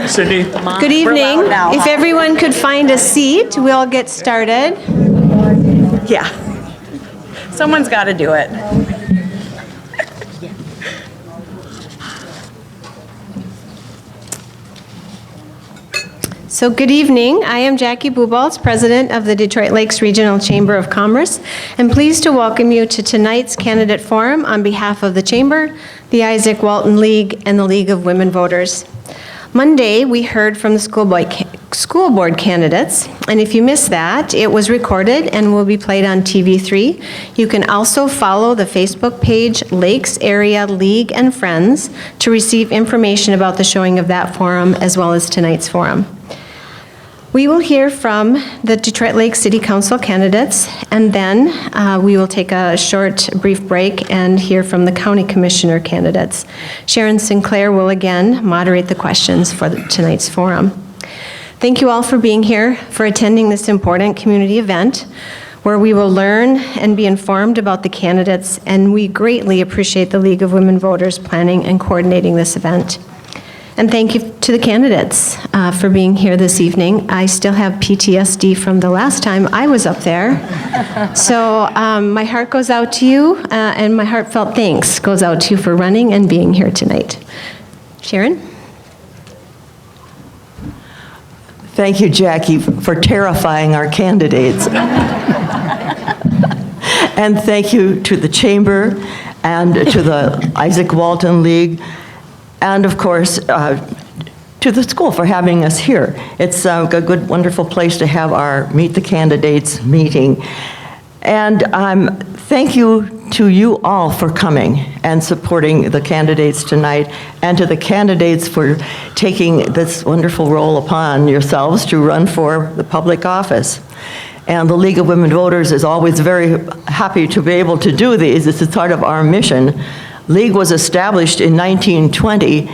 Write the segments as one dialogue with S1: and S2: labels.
S1: Cindy?
S2: Good evening. If everyone could find a seat, we'll get started.
S3: Yeah. Someone's got to do it.
S2: So good evening. I am Jackie Bubolz, President of the Detroit Lakes Regional Chamber of Commerce, and pleased to welcome you to tonight's candidate forum on behalf of the Chamber, the Isaac Walton League, and the League of Women Voters. Monday, we heard from the school board candidates, and if you missed that, it was recorded and will be played on TV3. You can also follow the Facebook page Lakes Area League and Friends to receive information about the showing of that forum as well as tonight's forum. We will hear from the Detroit Lake City Council candidates, and then we will take a short, brief break and hear from the County Commissioner candidates. Sharon Sinclair will again moderate the questions for tonight's forum. Thank you all for being here, for attending this important community event, where we will learn and be informed about the candidates, and we greatly appreciate the League of Women Voters planning and coordinating this event. And thank you to the candidates for being here this evening. I still have PTSD from the last time I was up there. So my heart goes out to you, and my heartfelt thanks goes out to you for running and being here tonight. Sharon?
S4: Thank you, Jackie, for terrifying our candidates. And thank you to the Chamber and to the Isaac Walton League, and of course, to the school for having us here. It's a good, wonderful place to have our Meet the Candidates meeting. And thank you to you all for coming and supporting the candidates tonight, and to the candidates for taking this wonderful role upon yourselves to run for the public office. And the League of Women Voters is always very happy to be able to do these. This is part of our mission. League was established in 1920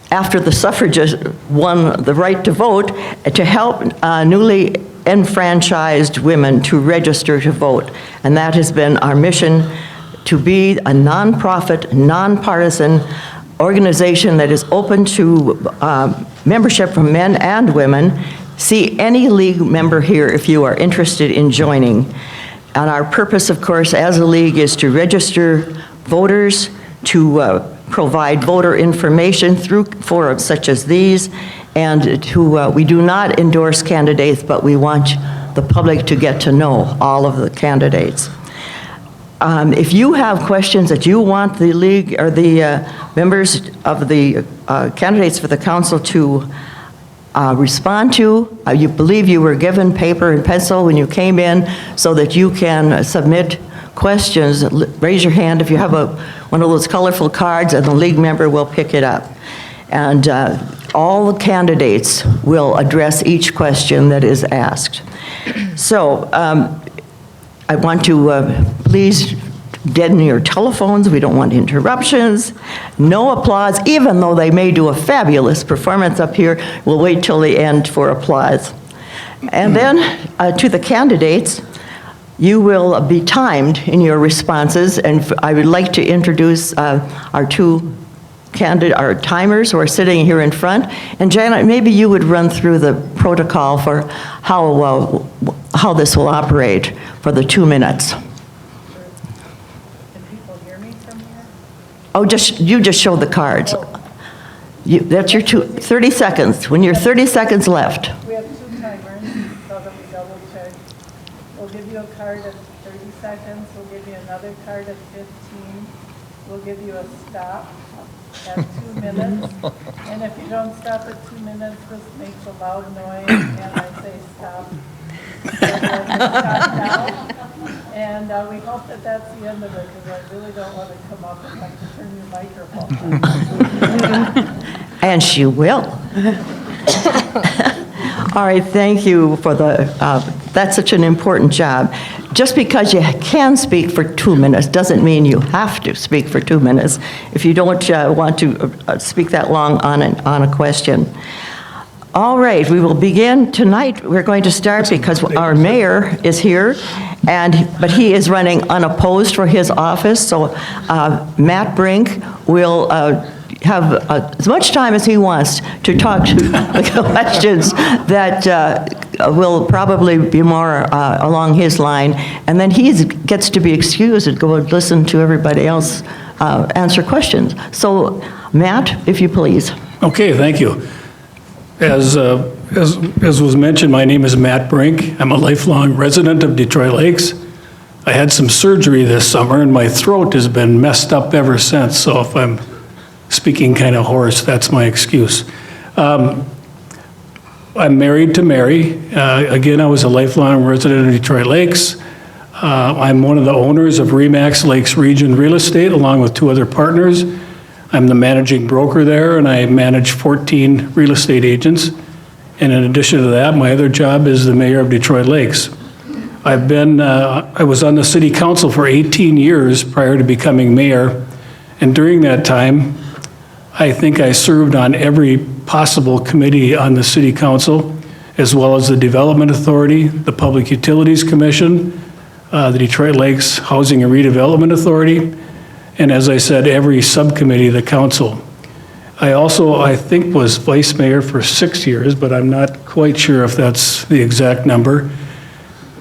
S4: after the suffragists won the right to vote to help newly enfranchised women to register to vote. And that has been our mission, to be a nonprofit, nonpartisan organization that is open to membership from men and women. See any League member here if you are interested in joining. And our purpose, of course, as a League is to register voters, to provide voter information through forums such as these, and to, we do not endorse candidates, but we want the public to get to know all of the candidates. If you have questions that you want the League or the members of the candidates for the council to respond to, you believe you were given paper and pencil when you came in so that you can submit questions, raise your hand if you have one of those colorful cards, and the League member will pick it up. And all the candidates will address each question that is asked. So I want to please deaden your telephones. We don't want interruptions. No applause, even though they may do a fabulous performance up here. We'll wait till the end for applause. And then to the candidates, you will be timed in your responses, and I would like to introduce our two our timers who are sitting here in front. And Janet, maybe you would run through the protocol for how this will operate for the 2 minutes.
S5: Can people hear me from here?
S4: Oh, you just show the cards. That's your 30 seconds. When you're 30 seconds left.
S5: We have 2 timers so that we double check. We'll give you a card at 30 seconds. We'll give you another card at 15. We'll give you a stop at 2 minutes. And if you don't stop at 2 minutes, this makes a loud noise, and I say stop. And we hope that that's the end of it, because I really don't want to come up and have to turn your microphone on.
S4: And she will. All right, thank you for that's such an important job. Just because you can speak for 2 minutes doesn't mean you have to speak for 2 minutes if you don't want to speak that long on a question. All right, we will begin tonight. We're going to start because our mayor is here, but he is running unopposed for his office. So Matt Brink will have as much time as he wants to talk to the questions that will probably be more along his line, and then he gets to be excused and go and listen to everybody else answer questions. So, Matt, if you please.
S1: Okay, thank you. As was mentioned, my name is Matt Brink. I'm a lifelong resident of Detroit Lakes. I had some surgery this summer, and my throat has been messed up ever since, so if I'm speaking kind of hoarse, that's my excuse. I'm married to Mary. Again, I was a lifelong resident of Detroit Lakes. I'm one of the owners of RE/MAX Lakes Region Real Estate, along with 2 other partners. I'm the managing broker there, and I manage 14 real estate agents. And in addition to that, my other job is the mayor of Detroit Lakes. I was on the city council for 18 years prior to becoming mayor, and during that time, I think I served on every possible committee on the city council, as well as the Development Authority, the Public Utilities Commission, the Detroit Lakes Housing and Redevelopment Authority, and as I said, every subcommittee of the council. I also, I think, was vice mayor for 6 years, but I'm not quite sure if that's the exact number.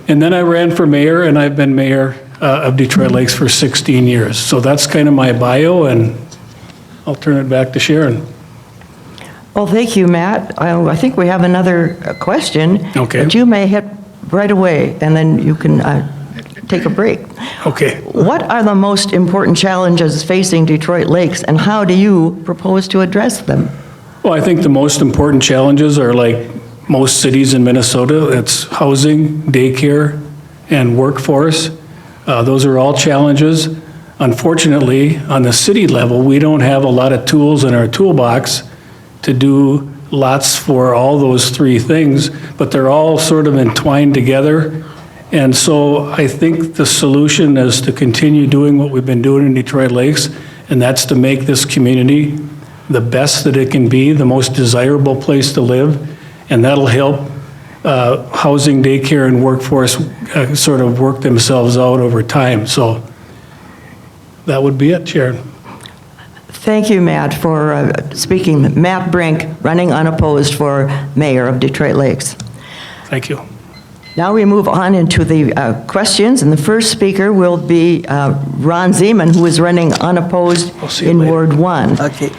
S1: And then I ran for mayor, and I've been mayor of Detroit Lakes for 16 years. So that's kind of my bio, and I'll turn it back to Sharon.
S4: Well, thank you, Matt. I think we have another question.
S1: Okay.
S4: That you may hit right away, and then you can take a break.
S1: Okay.
S4: What are the most important challenges facing Detroit Lakes, and how do you propose to address them?
S1: Well, I think the most important challenges are like most cities in Minnesota. It's housing, daycare, and workforce. Those are all challenges. Unfortunately, on the city level, we don't have a lot of tools in our toolbox to do lots for all those 3 things, but they're all sort of entwined together. And so I think the solution is to continue doing what we've been doing in Detroit Lakes, and that's to make this community the best that it can be, the most desirable place to live, and that'll help housing, daycare, and workforce sort of work themselves out over time. So that would be it, Sharon.
S4: Thank you, Matt, for speaking. Matt Brink, running unopposed for mayor of Detroit Lakes.
S1: Thank you.
S4: Now we move on into the questions, and the first speaker will be Ron Zeman, who is running unopposed
S1: I'll see you
S4: in
S1: later.
S4: Ward 1.
S6: Okay.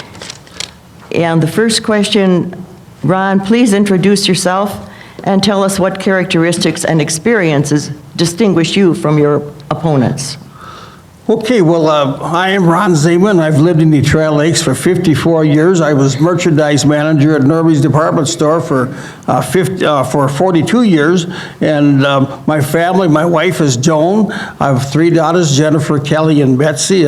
S4: And the first question, Ron, please introduce yourself and tell us what characteristics and experiences distinguish you from your opponents.
S6: Okay, well, I am Ron Zeman. I've lived in Detroit Lakes for 54 years. I was merchandise manager at Norby's Department Store for 42 years. And my family, my wife is Joan. I have 3 daughters, Jennifer, Kelly, and Betsy.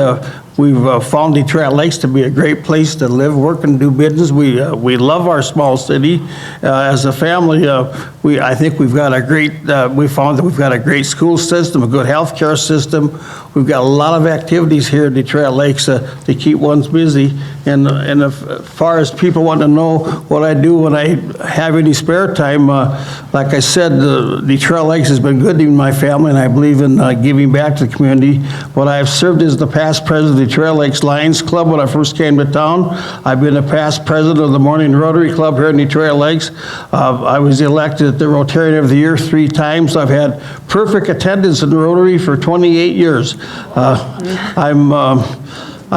S6: We've found Detroit Lakes to be a great place to live, work, and do business. We love our small city. As a family, I think we've got a great, we found that we've got a great school system, a good healthcare system. We've got a lot of activities here in Detroit Lakes to keep one busy. And as far as people want to know what I do when I have any spare time, like I said, Detroit Lakes has been good to my family, and I believe in giving back to the community. But I have served as the past president of the Detroit Lakes Lions Club when I first came to town. I've been a past president of the Morning Rotary Club here in Detroit Lakes. I was elected the Rotarian of the Year 3 times. I've had perfect attendance in the Rotary for 28 years. I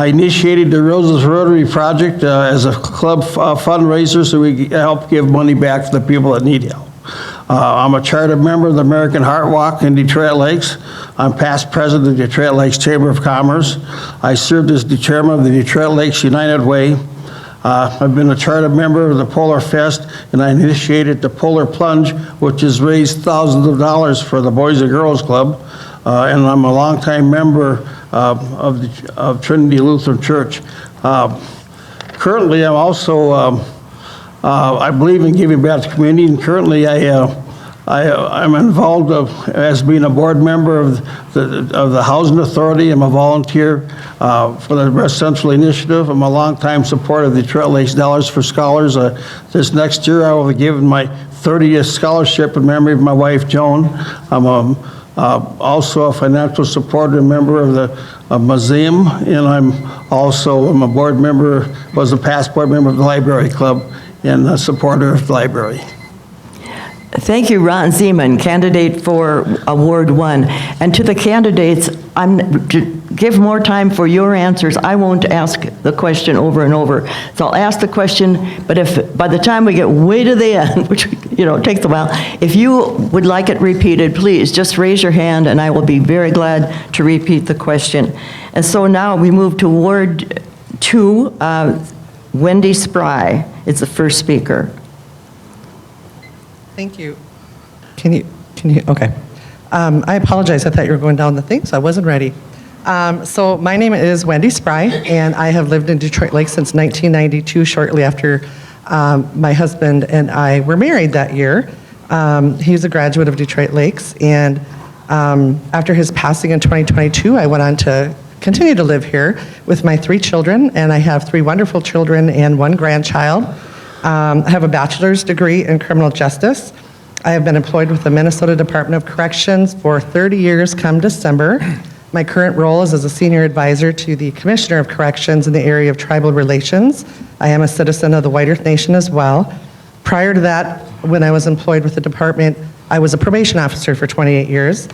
S6: initiated the Roses Rotary Project as a club fundraiser so we help give money back to the people that need help. I'm a charter member of the American Heart Walk in Detroit Lakes. I'm past president of the Detroit Lakes Chamber of Commerce. I served as the chairman of the Detroit Lakes United Way. I've been a charter member of the Polar Fest, and I initiated the Polar Plunge, which has raised thousands of dollars for the Boys and Girls Club. And I'm a longtime member of Trinity Lutheran Church. Currently, I'm also, I believe in giving back to the community, and currently I'm involved as being a board member of the Housing Authority. I'm a volunteer for the West Central Initiative. I'm a longtime supporter of the Detroit Lakes Dollars for Scholars. This next year, I will be given my 30th scholarship in memory of my wife, Joan. I'm also a financial supporter and member of the museum, and I'm a board member, was a past board member of the Library Club, and a supporter of the library.
S4: Thank you, Ron Zeman, candidate for Ward 1. And to the candidates, to give more time for your answers. I won't ask the question over and over. So I'll ask the question, but if by the time we get way to the end, which takes a while, if you would like it repeated, please just raise your hand and I will be very glad to repeat the question. And so now we move to Ward 2. Wendy Spry is the first speaker.
S7: Thank you. Can you, okay. I apologize, I thought you were going down the thing, so I wasn't ready. So my name is Wendy Spry, and I have lived in Detroit Lakes since 1992, shortly after my husband and I were married that year. He's a graduate of Detroit Lakes, and after his passing in 2022, I went on to continue to live here with my 3 children, and I have 3 wonderful children and 1 grandchild. I have a bachelor's degree in criminal justice. I have been employed with the Minnesota Department of Corrections for 30 years come December. My current role is as a senior advisor to the Commissioner of Corrections in the area of tribal relations. I am a citizen of the White Earth Nation as well. Prior to that, when I was employed with the department, I was a probation officer for 28 years.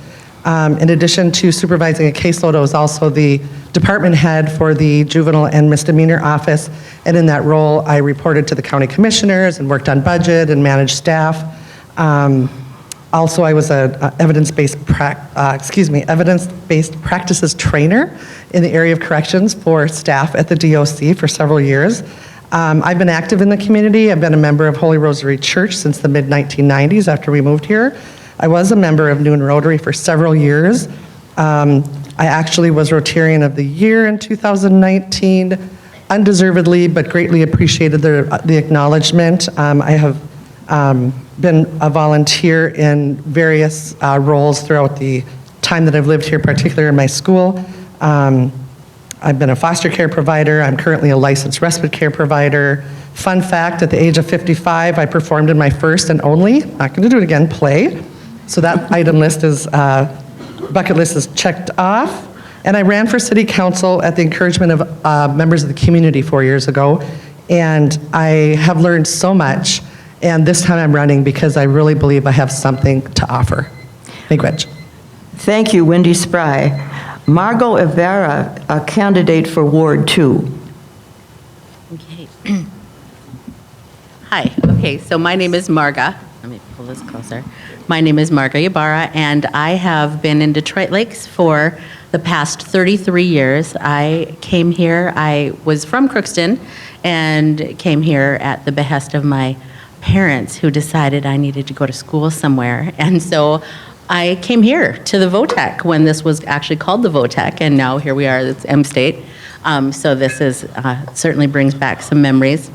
S7: In addition to supervising a caseload, I was also the department head for the juvenile and misdemeanor office, and in that role, I reported to the county commissioners and worked on budget and managed staff. Also, I was an evidence-based practices trainer in the area of corrections for staff at the DOC for several years. I've been active in the community. I've been a member of Holy Rosary Church since the mid-1990s after we moved here. I was a member of Noon Rotary for several years. I actually was Rotarian of the Year in 2019, undeservedly, but greatly appreciated the acknowledgement. I have been a volunteer in various roles throughout the time that I've lived here, particularly in my school. I've been a foster care provider. I'm currently a licensed respite care provider. Fun fact, at the age of 55, I performed in my first and only, not going to do it again, play. So that bucket list is checked off. And I ran for city council at the encouragement of members of the community 4 years ago. And I have learned so much. And this time I'm running because I really believe I have something to offer. Thank you.
S4: Thank you, Wendy Spry. Margot Ibarra, a candidate for Ward 2.
S8: Okay. Hi. Okay, so my name is Marga. Let me pull this closer. My name is Marga Ibarra, and I have been in Detroit Lakes for the past 33 years. I came here, I was from Crookston, and came here at the behest of my parents who decided I needed to go to school somewhere. And so I came here to the VOTEC when this was actually called the VOTEC, and now here we are, it's M-State. So this is certainly brings back some memories.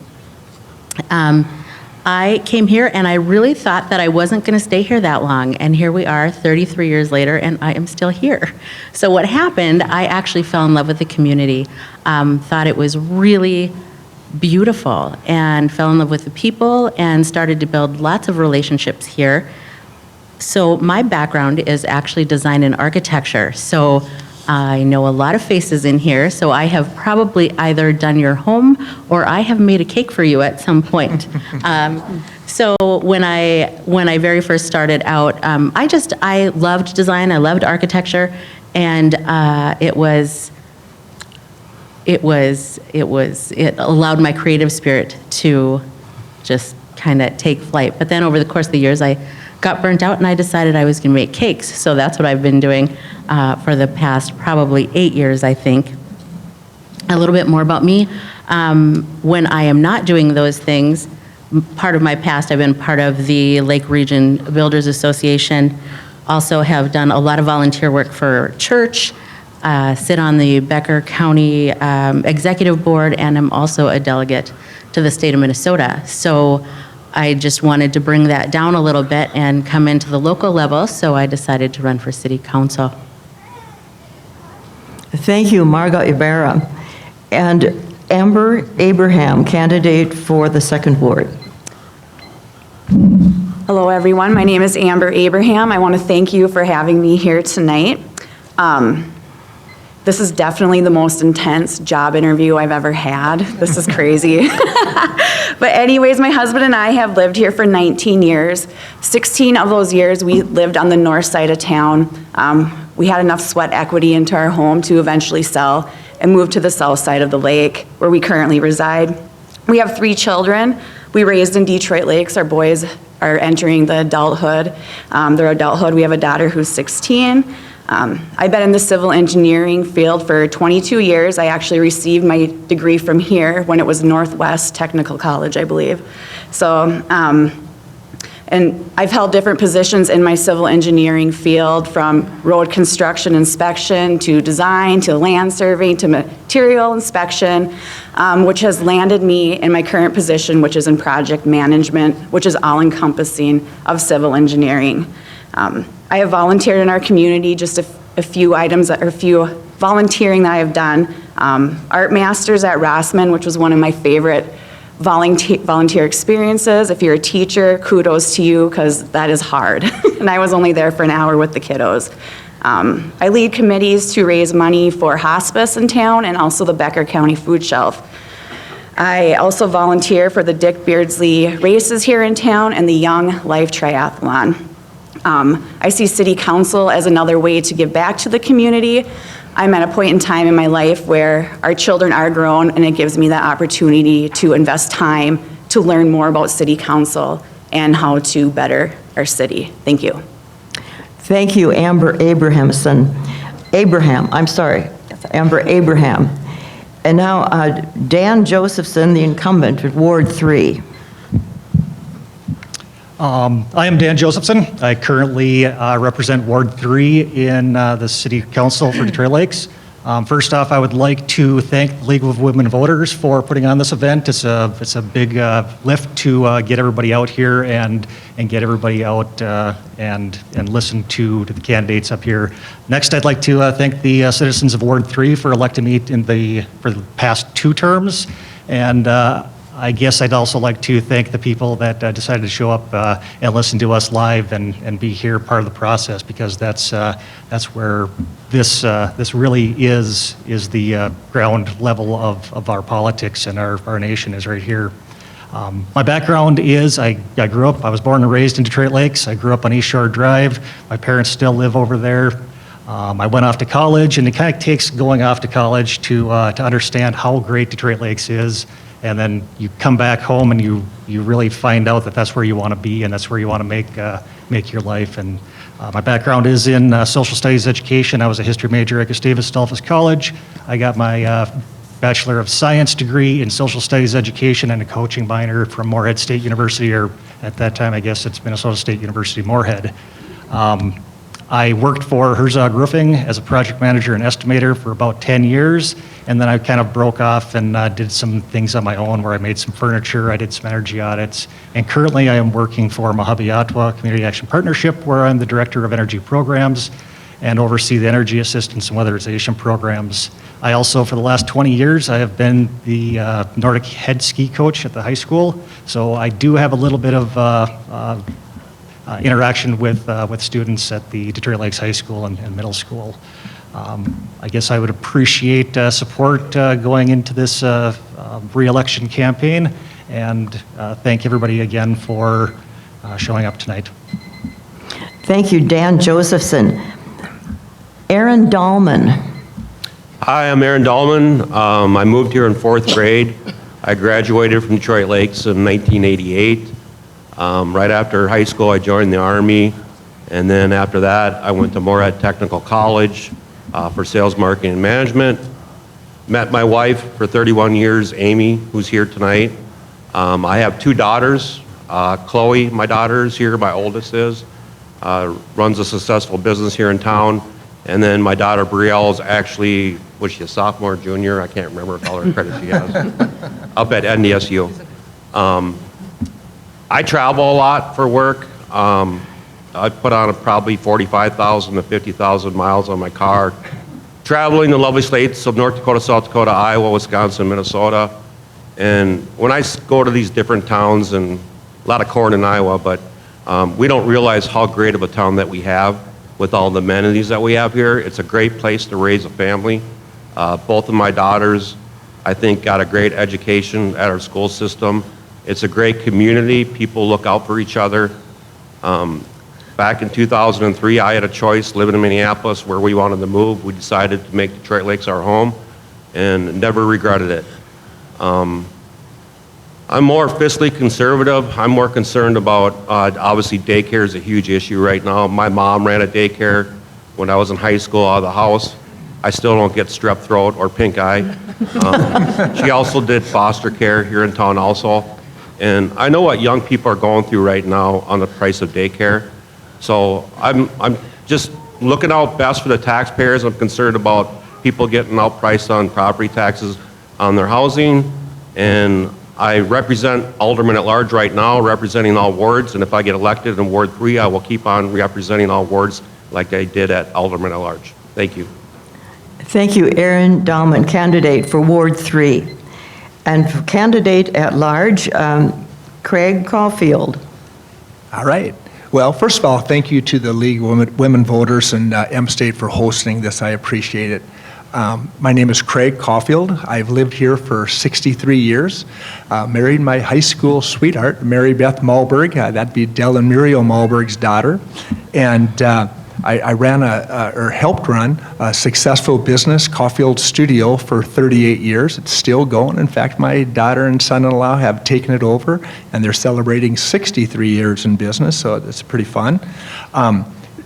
S8: I came here and I really thought that I wasn't going to stay here that long, and here we are 33 years later and I am still here. So what happened, I actually fell in love with the community, thought it was really beautiful, and fell in love with the people and started to build lots of relationships here. So my background is actually design and architecture. So I know a lot of faces in here, so I have probably either done your home or I have made a cake for you at some point. So when I very first started out, I loved design, I loved architecture, and it allowed my creative spirit to just kind of take flight. But then over the course of the years, I got burnt out and I decided I was going to make cakes. So that's what I've been doing for the past probably 8 years, I think. A little bit more about me. When I am not doing those things, part of my past, I've been part of the Lake Region Builders Association. Also have done a lot of volunteer work for church, sit on the Becker County Executive Board, and I'm also a delegate to the state of Minnesota. So I just wanted to bring that down a little bit and come into the local level, so I decided to run for city council.
S4: Thank you, Marga Ibarra. And Amber Abraham, candidate for the 2nd Ward.
S3: Hello, everyone. My name is Amber Abraham. I want to thank you for having me here tonight. This is definitely the most intense job interview I've ever had. This is crazy. But anyways, my husband and I have lived here for 19 years. 16 of those years, we lived on the north side of town. We had enough sweat equity into our home to eventually sell and move to the south side of the lake, where we currently reside. We have 3 children. We raised in Detroit Lakes. Our boys are entering the adulthood. Their adulthood, we have a daughter who's 16. I've been in the civil engineering field for 22 years. I actually received my degree from here when it was Northwest Technical College, I believe. So, and I've held different positions in my civil engineering field, from road construction inspection to design to land surveying to material inspection, which has landed me in my current position, which is in project management, which is all-encompassing of civil engineering. I have volunteered in our community, just a few items, or a few volunteering that I have done. Art Masters at Rossman, which was one of my favorite volunteer experiences. If you're a teacher, kudos to you, because that is hard. And I was only there for an hour with the kiddos. I lead committees to raise money for hospice in town and also the Becker County Food Shelf. I also volunteer for the Dick Beardsley races here in town and the Young Life Triathlon. I see city council as another way to give back to the community. I'm at a point in time in my life where our children are grown, and it gives me that opportunity to invest time to learn more about city council and how to better our city. Thank you.
S4: Thank you, Amber Abraham. Amber Abraham. And now Dan Josephson, the incumbent at Ward 3.
S9: I am Dan Josephson. I currently represent Ward 3 in the City Council for Detroit Lakes. First off, I would like to thank the League of Women Voters for putting on this event. It's a big lift to get everybody out here and get everybody out and listen to the candidates up here. Next, I'd like to thank the citizens of Ward 3 for electing me for the past 2 terms. And I guess I'd also like to thank the people that decided to show up and listen to us live and be here part of the process, because that's where this really is the ground level of our politics and our nation is right here. My background is I was born and raised in Detroit Lakes. I grew up on East Shore Drive. My parents still live over there. I went off to college, and it kind of takes going off to college to understand how great Detroit Lakes is. And then you come back home and you really find out that that's where you want to be and that's where you want to make your life. And my background is in social studies education. I was a history major at Gustavus Adolphus College. I got my Bachelor of Science degree in social studies education and a coaching minor from Moorhead State University, or at that time I guess it's Minnesota State University Moorhead. I worked for Herzog Roofing as a project manager and estimator for about 10 years, and then I kind of broke off and did some things on my own where I made some furniture, I did some energy audits, and currently I am working for Mojave Ottawa Community Action Partnership, where I'm the Director of Energy Programs and oversee the energy assistance and weatherization programs. I also, for the last 20 years, I have been the Nordic head ski coach at the high school, so I do have a little bit of interaction with students at the Detroit Lakes High School and middle school. I guess I would appreciate support going into this re-election campaign, and thank everybody again for showing up tonight.
S4: Thank you, Dan Josephson. Aaron Dahlman.
S10: Hi, I'm Aaron Dahlman. I moved here in 4th grade. I graduated from Detroit Lakes in 1988. Right after high school, I joined the Army, and then after that, I went to Moorhead Technical College for sales, marketing, and management. Met my wife for 31 years, Amy, who's here tonight. I have 2 daughters. Chloe, my daughter, is here, my oldest is, runs a successful business here in town. And then my daughter, Brielle, is actually, was she a sophomore, junior? I can't remember all her credits she has. Up at NDSU. I travel a lot for work. I put on probably 45,000 to 50,000 miles on my car, traveling the lovely states of North Dakota, South Dakota, Iowa, Wisconsin, Minnesota. And when I go to these different towns, and a lot of corn in Iowa, but we don't realize how great of a town that we have. with all the amenities that we have here. It's a great place to raise a family. Both of my daughters, I think, got a great education at our school system. It's a great community. People look out for each other. Back in 2003, I had a choice living in Minneapolis where we wanted to move. We decided to make Detroit Lakes our home and never regretted it. I'm more fiscally conservative. I'm more concerned about, obviously daycare is a huge issue right now. My mom ran a daycare when I was in high school out of the house. I still don't get strep throat or pink eye. She also did foster care here in town also. And I know what young people are going through right now on the price of daycare. So I'm just looking out best for the taxpayers. I'm concerned about people getting outpriced on property taxes on their housing. And I represent Alderman at large right now, representing all wards. And if I get elected in Ward 3, I will keep on representing all wards like I did at Alderman at large. Thank you.
S4: Thank you, Aaron Dahlman, candidate for Ward 3. And for candidate at large, Craig Caulfield.
S11: All right. Well, first of all, thank you to the League of Women Voters and M-State for hosting this. I appreciate it. My name is Craig Caulfield. I've lived here for 63 years. Married my high school sweetheart, Mary Beth Malberg. That'd be Del and Muriel Malberg's daughter. And I ran or helped run a successful business, Caulfield Studio, for 38 years. It's still going. In fact, my daughter and son-in-law have taken it over, and they're celebrating 63 years in business, so it's pretty fun.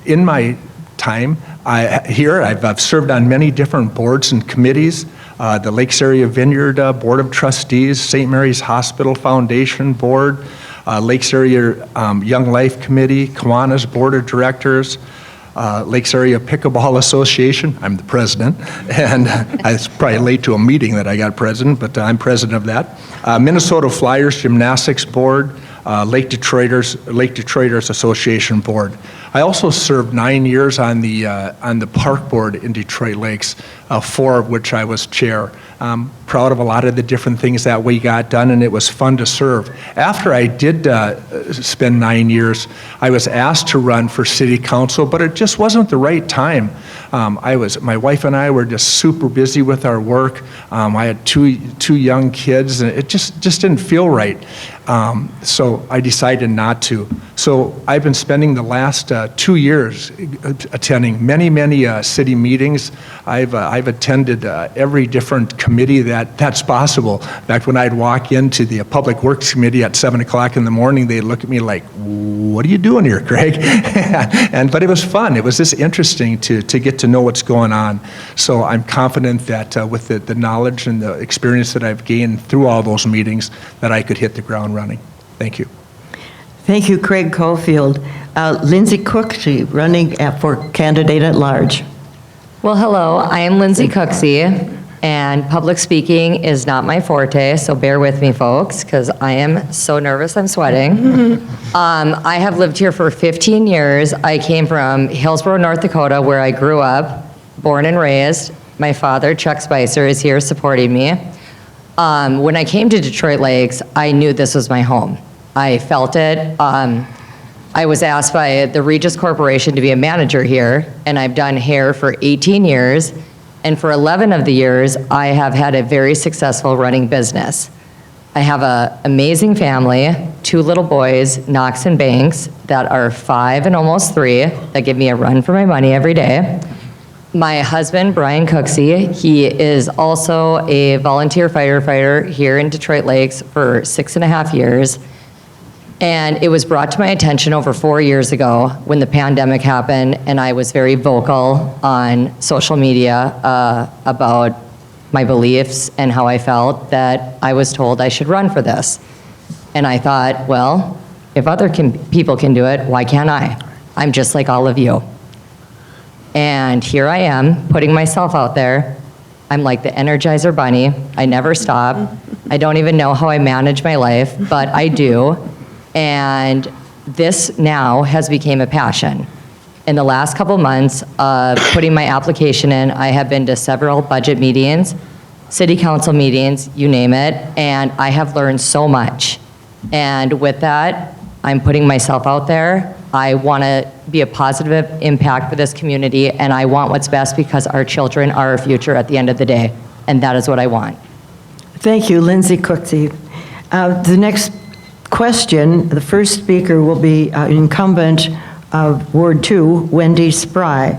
S11: In my time here, I've served on many different boards and committees, the Lakes Area Vineyard Board of Trustees, St. Mary's Hospital Foundation Board, Lakes Area Young Life Committee, Kiwanis Board of Directors, Lakes Area Pickleball Association. I'm the president, and I was probably late to a meeting that I got president, but I'm president of that. Minnesota Flyers Gymnastics Board, Lake Detroiters Association Board. I also served 9 years on the park board in Detroit Lakes, 4 of which I was chair. I'm proud of a lot of the different things that we got done, and it was fun to serve. After I did spend 9 years, I was asked to run for city council, but it just wasn't the right time. My wife and I were just super busy with our work. I had two young kids, and it just didn't feel right. So I decided not to. So I've been spending the last 2 years attending many city meetings. I've attended every different committee that's possible. In fact, when I'd walk into the Public Works Committee at 7 o'clock in the morning, they'd look at me like, "What are you doing here, Craig?" But it was fun. It was just interesting to get to know what's going on. So I'm confident that with the knowledge and the experience that I've gained through all those meetings, that I could hit the ground running. Thank you.
S4: Thank you, Craig Caulfield. Lindsay Cooksey, running for candidate at large.
S12: Well, hello, I am Lindsay Cooksey, and public speaking is not my forte, so bear with me, folks, because I am so nervous I'm sweating. I have lived here for 15 years. I came from Hillsborough, North Dakota, where I grew up, born and raised. My father, Chuck Spicer, is here supporting me. When I came to Detroit Lakes, I knew this was my home. I felt it. I was asked by the Regis Corporation to be a manager here, and I've done hair for 18 years, and for 11 of the years, I have had a very successful running business. I have an amazing family, 2 little boys, Knox and Banks, that are 5 and almost 3, that give me a run for my money every day. My husband, Brian Cooksey, he is also a volunteer firefighter here in Detroit Lakes for 6.5 years. And it was brought to my attention over 4 years ago when the pandemic happened, and I was very vocal on social media about my beliefs and how I felt, that I was told I should run for this. And I thought, well, if other people can do it, why can't I? I'm just like all of you. And here I am, putting myself out there. I'm like the Energizer Bunny. I never stop. I don't even know how I manage my life, but I do. And this now has become a passion. In the last couple months of putting my application in, I have been to several budget meetings, city council meetings, you name it, and I have learned so much. And with that, I'm putting myself out there. I want to be a positive impact for this community, and I want what's best because our children are our future at the end of the day, and that is what I want.
S4: Thank you, Lindsay Cooksey. The next question, the first speaker will be incumbent of Ward 2, Wendy Spry.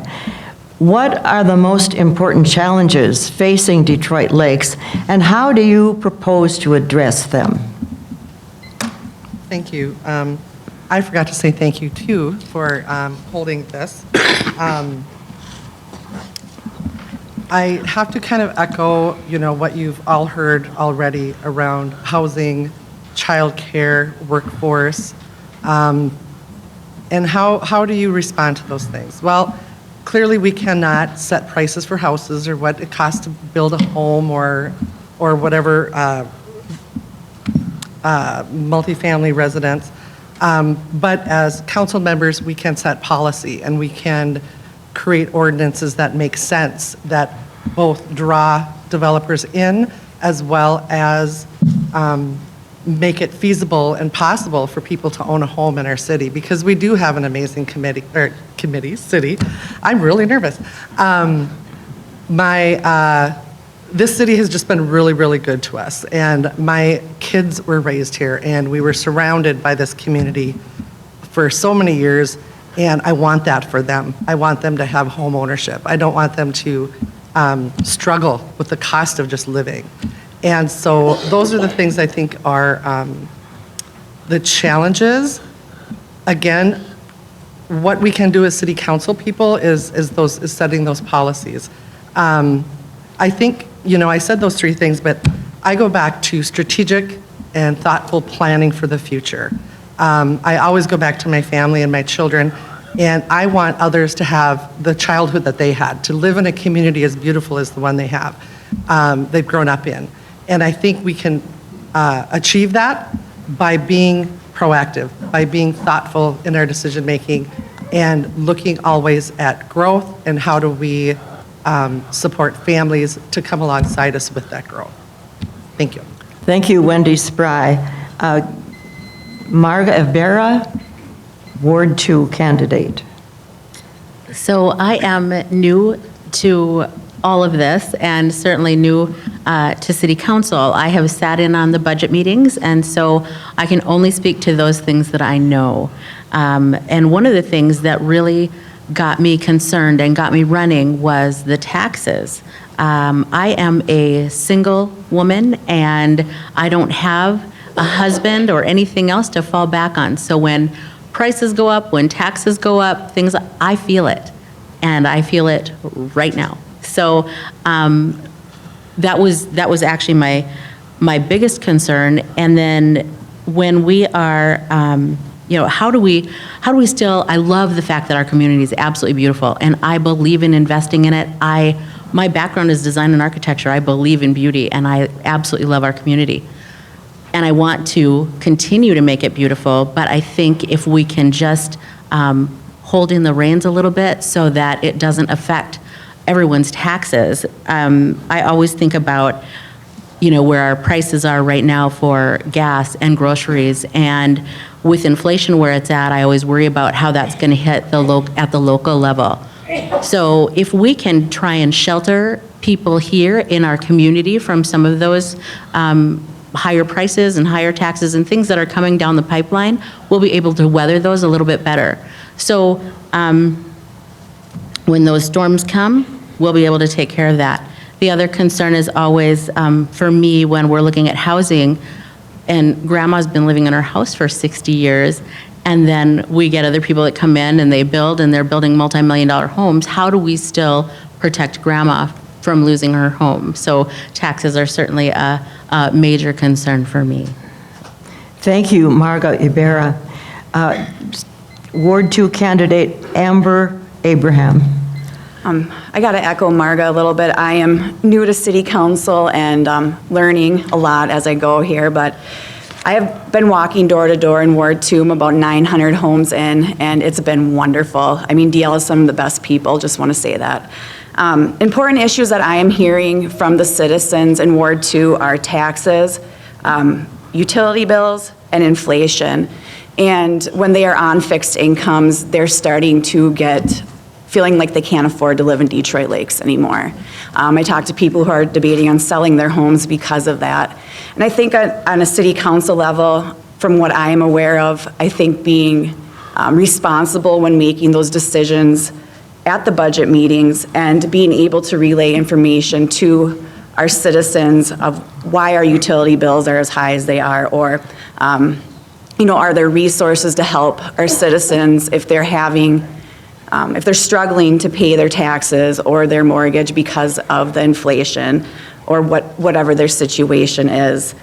S4: What are the most important challenges facing Detroit Lakes, and how do you propose to address them?
S7: Thank you. I forgot to say thank you, too, for holding this. I have to kind of echo, what you've all heard already around housing, childcare, workforce, and how do you respond to those things? Well, clearly we cannot set prices for houses or what it costs to build a home or whatever multifamily residence. But as council members, we can set policy and we can create ordinances that make sense, that both draw developers in as well as make it feasible and possible for people to own a home in our city, because we do have an amazing city. I'm really nervous. This city has just been really, really good to us, and my kids were raised here, and we were surrounded by this community for so many years, and I want that for them. I want them to have home ownership. I don't want them to struggle with the cost of just living. And so those are the things I think are the challenges. Again, what we can do as city council people is setting those policies. I think, I said those three things, but I go back to strategic and thoughtful planning for the future. I always go back to my family and my children, and I want others to have the childhood that they had, to live in a community as beautiful as the one they have, they've grown up in. And I think we can achieve that by being proactive, by being thoughtful in our decision making, and looking always at growth and how do we support families to come alongside us with that growth. Thank you.
S4: Thank you, Wendy Spry. Marga Ibarra, Ward 2 candidate.
S8: So I am new to all of this and certainly new to City Council. I have sat in on the budget meetings, and so I can only speak to those things that I know. And one of the things that really got me concerned and got me running was the taxes. I am a single woman, and I don't have a husband or anything else to fall back on. So when prices go up, when taxes go up, I feel it, and I feel it right now. So that was actually my biggest concern. And then when we are, how do we still? I love the fact that our community is absolutely beautiful, and I believe in investing in it. My background is design and architecture. I believe in beauty, and I absolutely love our community. And I want to continue to make it beautiful, but I think if we can just hold in the reins a little bit so that it doesn't affect everyone's taxes. I always think about, where our prices are right now for gas and groceries, and with inflation where it's at, I always worry about how that's going to hit at the local level. So if we can try and shelter people here in our community from some of those higher prices and higher taxes and things that are coming down the pipeline, we'll be able to weather those a little bit better. So when those storms come, we'll be able to take care of that. The other concern is always, for me, when we're looking at housing, and Grandma's been living in her house for 60 years, and then we get other people that come in and they build, and they're building multi-million-dollar homes. How do we still protect Grandma from losing her home? So taxes are certainly a major concern for me.
S4: Thank you, Marga Ibarra. Ward 2 candidate Amber Abraham.
S3: I got to echo Marga a little bit. I am new to City Council and learning a lot as I go here, but I have been walking door to door in Ward 2. I'm about 900 homes in, and it's been wonderful. I mean, DL is some of the best people, just want to say that. Important issues that I am hearing from the citizens in Ward 2 are taxes, utility bills, and inflation. And when they are on fixed incomes, they're starting to feeling like they can't afford to live in Detroit Lakes anymore. I talk to people who are debating on selling their homes because of that. And I think on a city council level, from what I am aware of, I think being responsible when making those decisions at the budget meetings and being able to relay information to our citizens of why our utility bills are as high as they are, or are there resources to help our citizens if they're struggling to pay their taxes or their mortgage because of the inflation or whatever their situation is.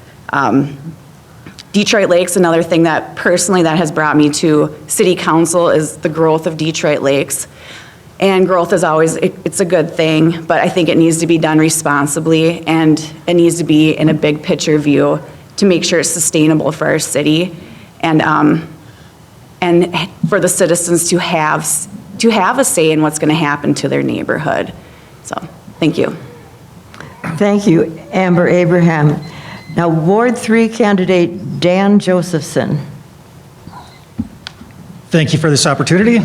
S3: Detroit Lakes, another thing that personally that has brought me to city council is the growth of Detroit Lakes. And growth is always, it's a good thing, but I think it needs to be done responsibly, and it needs to be in a big picture view to make sure it's sustainable for our city and for the citizens to have a say in what's going to happen to their neighborhood. So, thank you.
S4: Thank you, Amber Abraham. Now, Ward 3 candidate Dan Josephson.
S9: Thank you for this opportunity.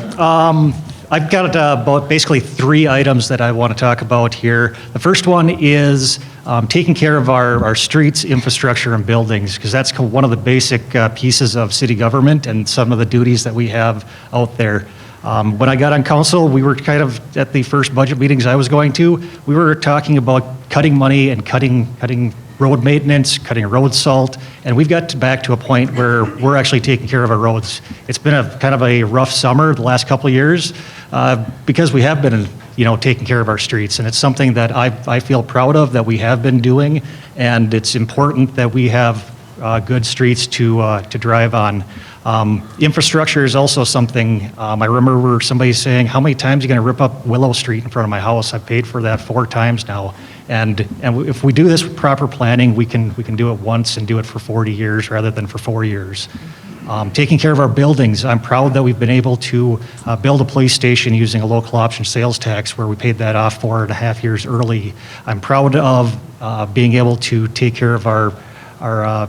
S9: I've got about basically 3 items that I want to talk about here. The first one is taking care of our streets, infrastructure, and buildings, because that's one of the basic pieces of city government and some of the duties that we have out there. When I got on council, we were kind of, at the first budget meetings I was going to, we were talking about cutting money and cutting road maintenance, cutting road salt, and we've got back to a point where we're actually taking care of our roads. It's been a kind of a rough summer the last couple of years because we have been, taking care of our streets, and it's something that I feel proud of that we have been doing, and it's important that we have good streets to drive on. Infrastructure is also something, I remember somebody saying, how many times are you going to rip up Willow Street in front of my house? I've paid for that 4 times now. And if we do this with proper planning, we can do it once and do it for 40 years rather than for 4 years. Taking care of our buildings, I'm proud that we've been able to build a police station using a local option sales tax where we paid that off 4.5 years early. I'm proud of being able to take care of our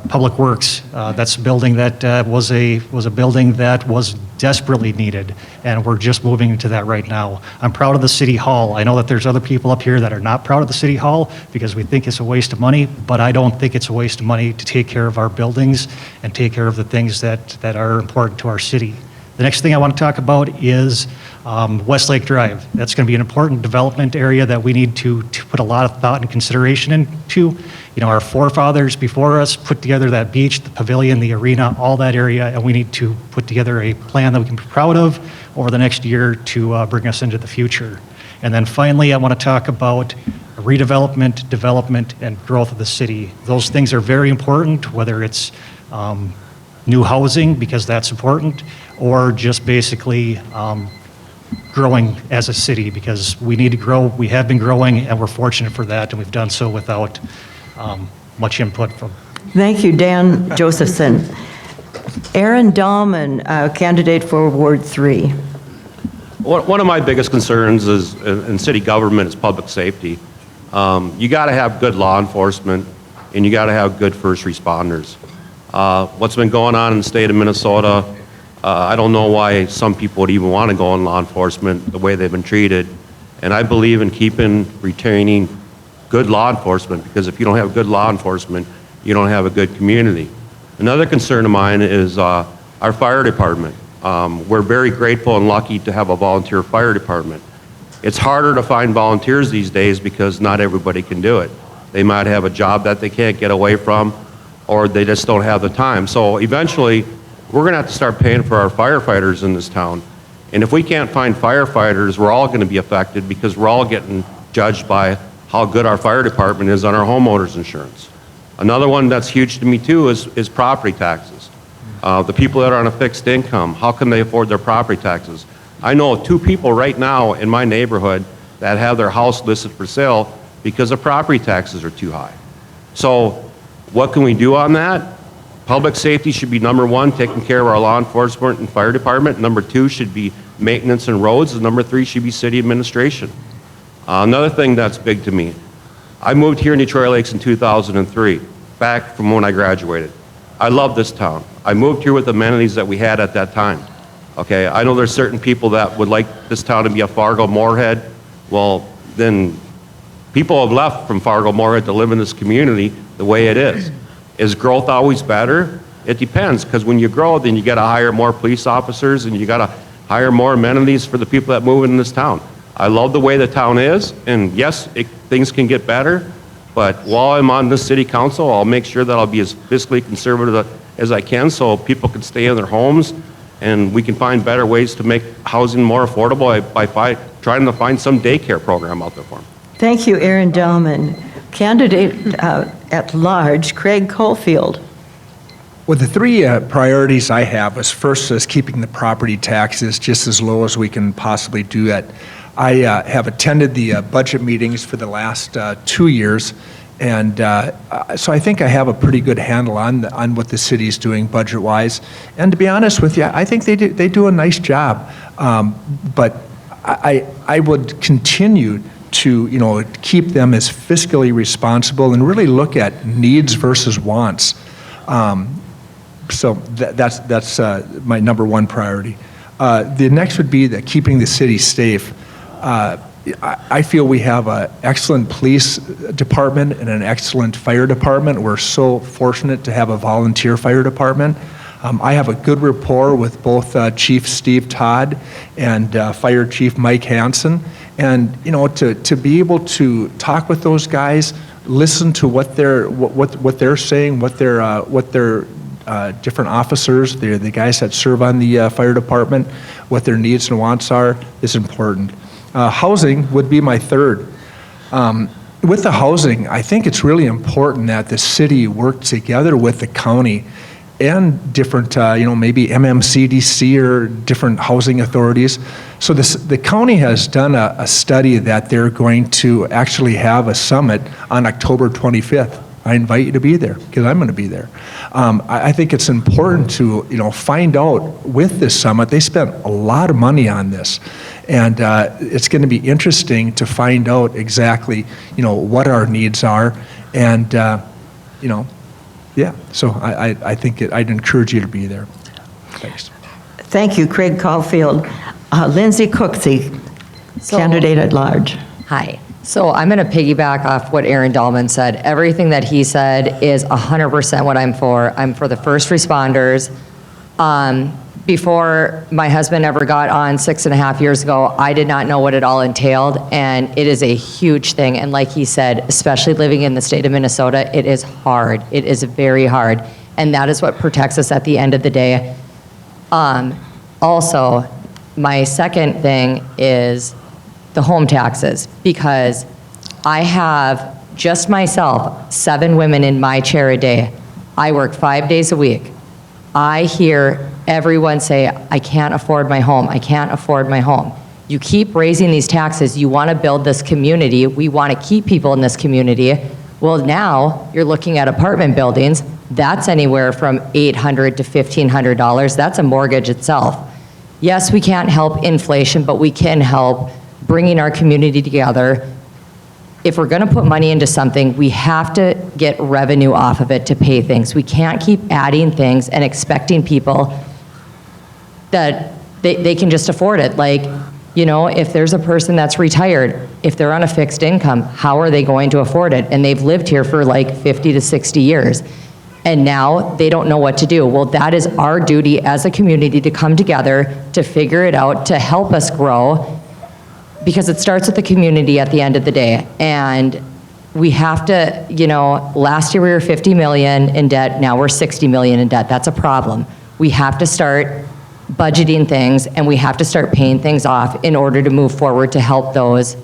S9: public works. That's a building that was a building that was desperately needed, and we're just moving into that right now. I'm proud of the city hall. I know that there's other people up here that are not proud of the city hall because we think it's a waste of money, but I don't think it's a waste of money to take care of our buildings and take care of the things that are important to our city. The next thing I want to talk about is Westlake Drive. That's going to be an important development area that we need to put a lot of thought and consideration into. Our forefathers before us put together that beach, the pavilion, the arena, all that area, and we need to put together a plan that we can be proud of over the next year to bring us into the future. And then finally, I want to talk about redevelopment, development, and growth of the city. Those things are very important, whether it's new housing, because that's important, or just basically growing as a city, because we need to grow. We have been growing, and we're fortunate for that, and we've done so without much input from.
S4: Thank you, Dan Josephson. Aaron Dahlman, candidate for Ward 3.
S10: One of my biggest concerns is in city government is public safety. You got to have good law enforcement, and you got to have good first responders. What's been going on in the state of Minnesota, I don't know why some people would even want to go in law enforcement the way they've been treated. And I believe in retaining good law enforcement, because if you don't have good law enforcement, you don't have a good community. Another concern of mine is our fire department. We're very grateful and lucky to have a volunteer fire department. It's harder to find volunteers these days because not everybody can do it. They might have a job that they can't get away from, or they just don't have the time. So eventually, we're going to have to start paying for our firefighters in this town. And if we can't find firefighters, we're all going to be affected because we're all getting judged by how good our fire department is on our homeowners insurance. Another one that's huge to me too is property taxes. The people that are on a fixed income, how can they afford their property taxes? I know 2 people right now in my neighborhood that have their house listed for sale because the property taxes are too high. So what can we do on that? Public safety should be number 1, taking care of our law enforcement and fire department. Number 2 should be maintenance and roads, and number 3 should be city administration. Another thing that's big to me, I moved here in Detroit Lakes in 2003, back from when I graduated. I love this town. I moved here with amenities that we had at that time. Okay, I know there's certain people that would like this town to be a Fargo-Moorhead. Well, then people have left from Fargo-Moorhead to live in this community the way it is. Is growth always better? It depends, because when you grow, then you got to hire more police officers and you got to hire more amenities for the people that move in this town. I love the way the town is, and yes, things can get better, but while I'm on this city council, I'll make sure that I'll be as fiscally conservative as I can so people can stay in their homes and we can find better ways to make housing more affordable by trying to find some daycare program out there for them.
S4: Thank you, Aaron Dahlman. Candidate at large, Craig Caulfield.
S11: Well, the three priorities I have is first is keeping the property taxes just as low as we can possibly do it. I have attended the budget meetings for the last 2 years, and so I think I have a pretty good handle on what the city's doing budget-wise. And to be honest with you, I think they do a nice job. But I would continue to keep them as fiscally responsible and really look at needs versus wants. So that's my number one priority. The next would be keeping the city safe. I feel we have an excellent police department and an excellent fire department. We're so fortunate to have a volunteer fire department. I have a good rapport with both Chief Steve Todd and Fire Chief Mike Hansen. And to be able to talk with those guys, listen to what they're saying, what their different officers, the guys that serve on the fire department, what their needs and wants are, is important. Housing would be my third. With the housing, I think it's really important that the city work together with the county and different, maybe MMCDC or different housing authorities. So the county has done a study that they're going to actually have a summit on October 25th. I invite you to be there because I'm going to be there. I think it's important to find out with this summit. They spent a lot of money on this, and it's going to be interesting to find out exactly what our needs are, and yeah. So I think I'd encourage you to be there. Thanks.
S4: Thank you, Craig Caulfield. Lindsay Cooksey, candidate at large.
S12: Hi. So I'm going to piggyback off what Aaron Dahlman said. Everything that he said is 100% what I'm for. I'm for the first responders. Before my husband ever got on 6.5 years ago, I did not know what it all entailed, and it is a huge thing. And like he said, especially living in the state of Minnesota, it is hard. It is very hard. And that is what protects us at the end of the day. Also, my second thing is the home taxes, because I have just myself 7 women in my chair a day. I work 5 days a week. I hear everyone say, I can't afford my home, I can't afford my home. You keep raising these taxes, you want to build this community, we want to keep people in this community. Well, now you're looking at apartment buildings, that's anywhere from $800 to $1,500, that's a mortgage itself. Yes, we can't help inflation, but we can help bringing our community together. If we're going to put money into something, we have to get revenue off of it to pay things. We can't keep adding things and expecting people that they can just afford it. Like, if there's a person that's retired, if they're on a fixed income, how are they going to afford it? And they've lived here for like 50 to 60 years. And now they don't know what to do. Well, that is our duty as a community to come together, to figure it out, to help us grow, because it starts with the community at the end of the day. And we have to, last year we were 50 million in debt, now we're 60 million in debt. That's a problem. We have to start budgeting things, and we have to start paying things off in order to move forward to help those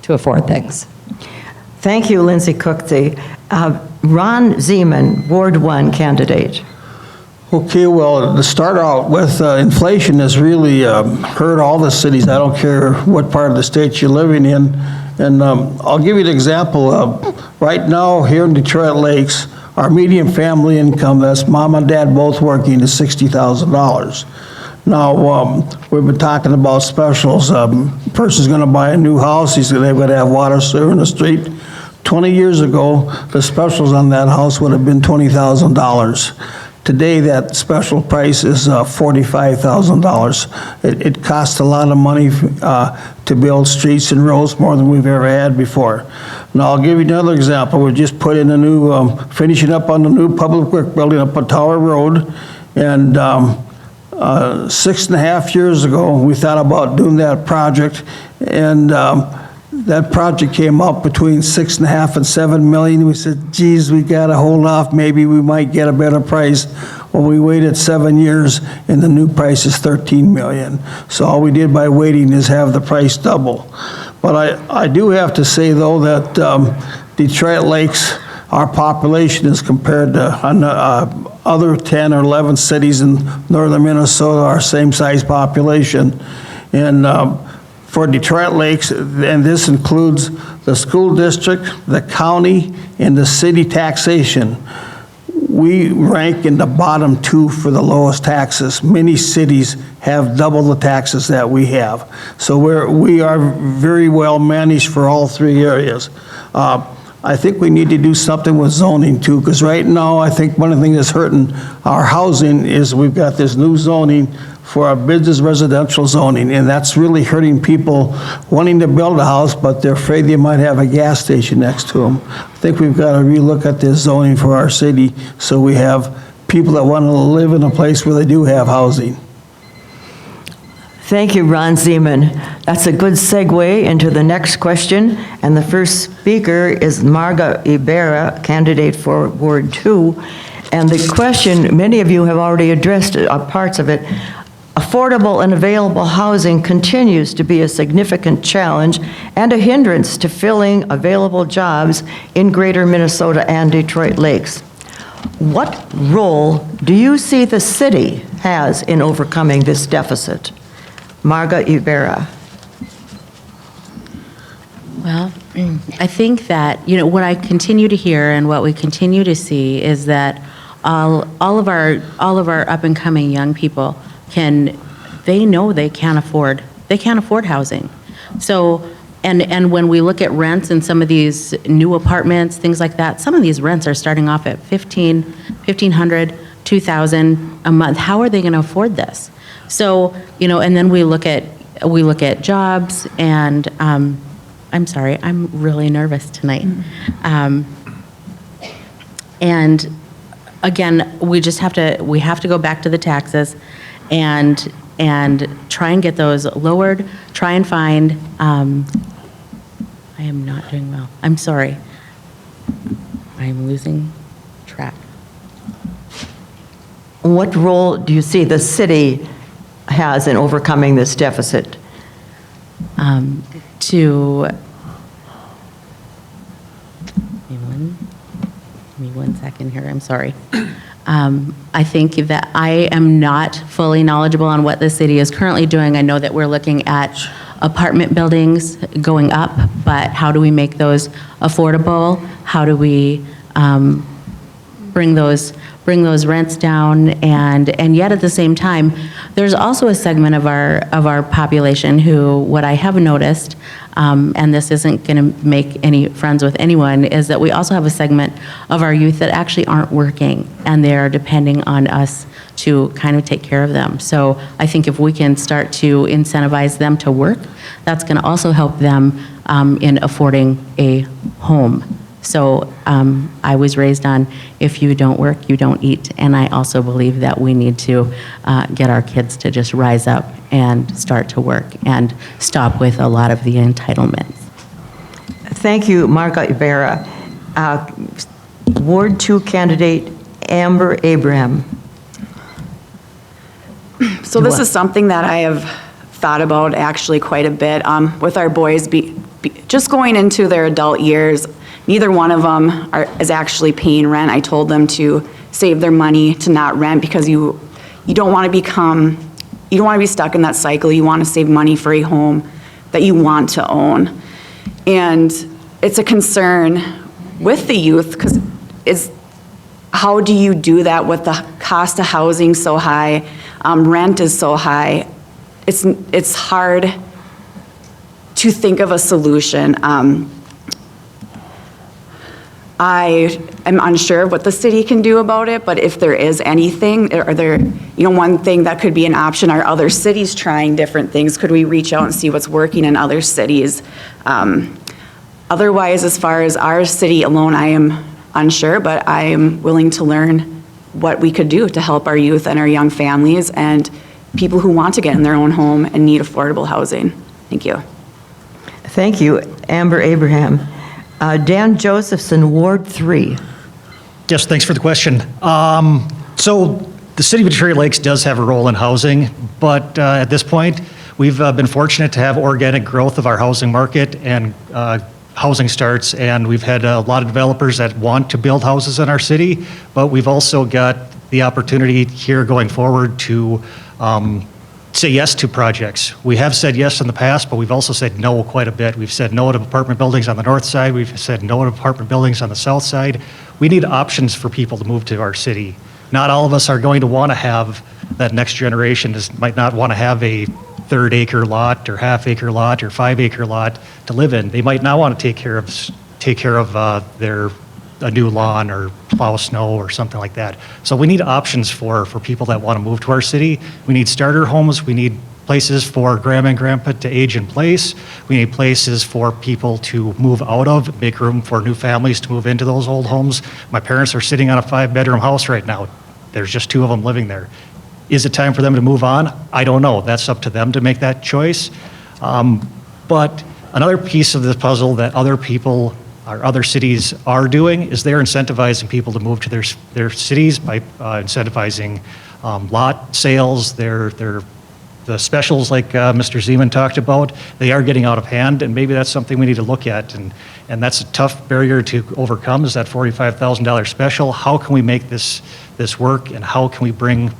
S12: to afford things.
S4: Thank you, Lindsay Cooksey. Ron Zeman, Ward 1 candidate.
S6: Okay, well, to start out with, inflation has really hurt all the cities. I don't care what part of the state you're living in. And I'll give you an example. Right now, here in Detroit Lakes, our median family income, that's mom and dad both working, is $60,000. Now, we've been talking about specials. Person's going to buy a new house. They've got to have water, sewer in the street, 20 years ago, the specials on that house would have been $20,000. Today, that special price is $45,000. It costs a lot of money to build streets and roads, more than we've ever had before. Now, I'll give you another example. We just put in a new, finishing up on the new public work building up on Tower Road, and 6.5 years ago, we thought about doing that project, and that project came up between 6.5 and 7 million. We said, geez, we gotta hold off, maybe we might get a better price. Well, we waited 7 years, and the new price is 13 million. So all we did by waiting is have the price double. But I do have to say, though, that Detroit Lakes, our population is compared to other 10 or 11 cities in northern Minnesota, our same size population. And for Detroit Lakes, and this includes the school district, the county, and the city taxation, we rank in the bottom 2 for the lowest taxes. Many cities have double the taxes that we have. So we are very well managed for all 3 areas. I think we need to do something with zoning too, because right now, I think one of the things that's hurting our housing is we've got this new zoning for our business residential zoning, and that's really hurting people wanting to build a house, but they're afraid they might have a gas station next to them. I think we've got to relook at this zoning for our city so we have people that want to live in a place where they do have housing.
S4: Thank you, Ron Zeman. That's a good segue into the next question. And the first speaker is Marga Ibarra, candidate for Ward 2. And the question, many of you have already addressed parts of it. Affordable and available housing continues to be a significant challenge and a hindrance to filling available jobs in greater Minnesota and Detroit Lakes. What role do you see the city has in overcoming this deficit? Marga Ibarra.
S8: Well, I think that, what I continue to hear and what we continue to see is that all of our up-and-coming young people they know they can't afford housing. So, and when we look at rents in some of these new apartments, things like that, some of these rents are starting off at $1,500, $2,000 a month. How are they going to afford this? So, and then we look at jobs, and I'm sorry, I'm really nervous tonight. And again, we have to go back to the taxes and try and get those lowered, try and find, I am not doing well. I'm sorry. I'm losing track.
S4: What role do you see the city has in overcoming this deficit?
S8: Give me one second here, I'm sorry. I think that I am not fully knowledgeable on what the city is currently doing. I know that we're looking at apartment buildings going up, but how do we make those affordable? How do we bring those rents down, and yet at the same time, there's also a segment of our population who, what I have noticed, and this isn't going to make any friends with anyone, is that we also have a segment of our youth that actually aren't working, and they are depending on us to kind of take care of them. So I think if we can start to incentivize them to work, that's going to also help them in affording a home. So I was raised on, if you don't work, you don't eat. And I also believe that we need to get our kids to just rise up and start to work and stop with a lot of the entitlements.
S4: Thank you, Marga Ibarra. Ward 2 candidate, Amber Abraham.
S3: So this is something that I have thought about actually quite a bit. With our boys just going into their adult years, neither one of them is actually paying rent. I told them to save their money to not rent, because you don't want to be stuck in that cycle. You want to save money for a home that you want to own. And it's a concern with the youth, because how do you do that with the cost of housing so high? Rent is so high. It's hard to think of a solution. I am unsure of what the city can do about it, but if there is anything, are there, one thing that could be an option, are other cities trying different things? Could we reach out and see what's working in other cities? Otherwise, as far as our city alone, I am unsure, but I am willing to learn what we could do to help our youth and our young families and people who want to get in their own home and need affordable housing. Thank you.
S4: Thank you, Amber Abraham. Dan Josephson, Ward 3.
S9: Yes, thanks for the question. So the city of Detroit Lakes does have a role in housing, but at this point, we've been fortunate to have organic growth of our housing market and housing starts, and we've had a lot of developers that want to build houses in our city, but we've also got the opportunity here going forward to say yes to projects. We have said yes in the past, but we've also said no quite a bit. We've said no to apartment buildings on the north side. We've said no to apartment buildings on the south side. We need options for people to move to our city. Not all of us are going to want to have that next generation might not want to have a third-acre lot or half-acre lot or 5-acre lot to live in. They might not want to take care of their a new lawn or plow snow or something like that. So we need options for people that want to move to our city. We need starter homes. We need places for grandma and grandpa to age in place. We need places for people to move out of, make room for new families to move into those old homes. My parents are sitting on a 5-bedroom house right now. There's just 2 of them living there. Is it time for them to move on? I don't know. That's up to them to make that choice. But another piece of the puzzle that other people or other cities are doing is they're incentivizing people to move to their cities by incentivizing lot sales. The specials like Mr. Zeman talked about, they are getting out of hand, and maybe that's something we need to look at. And that's a tough barrier to overcome, is that $45,000 special. How can we make this work, and how can we bring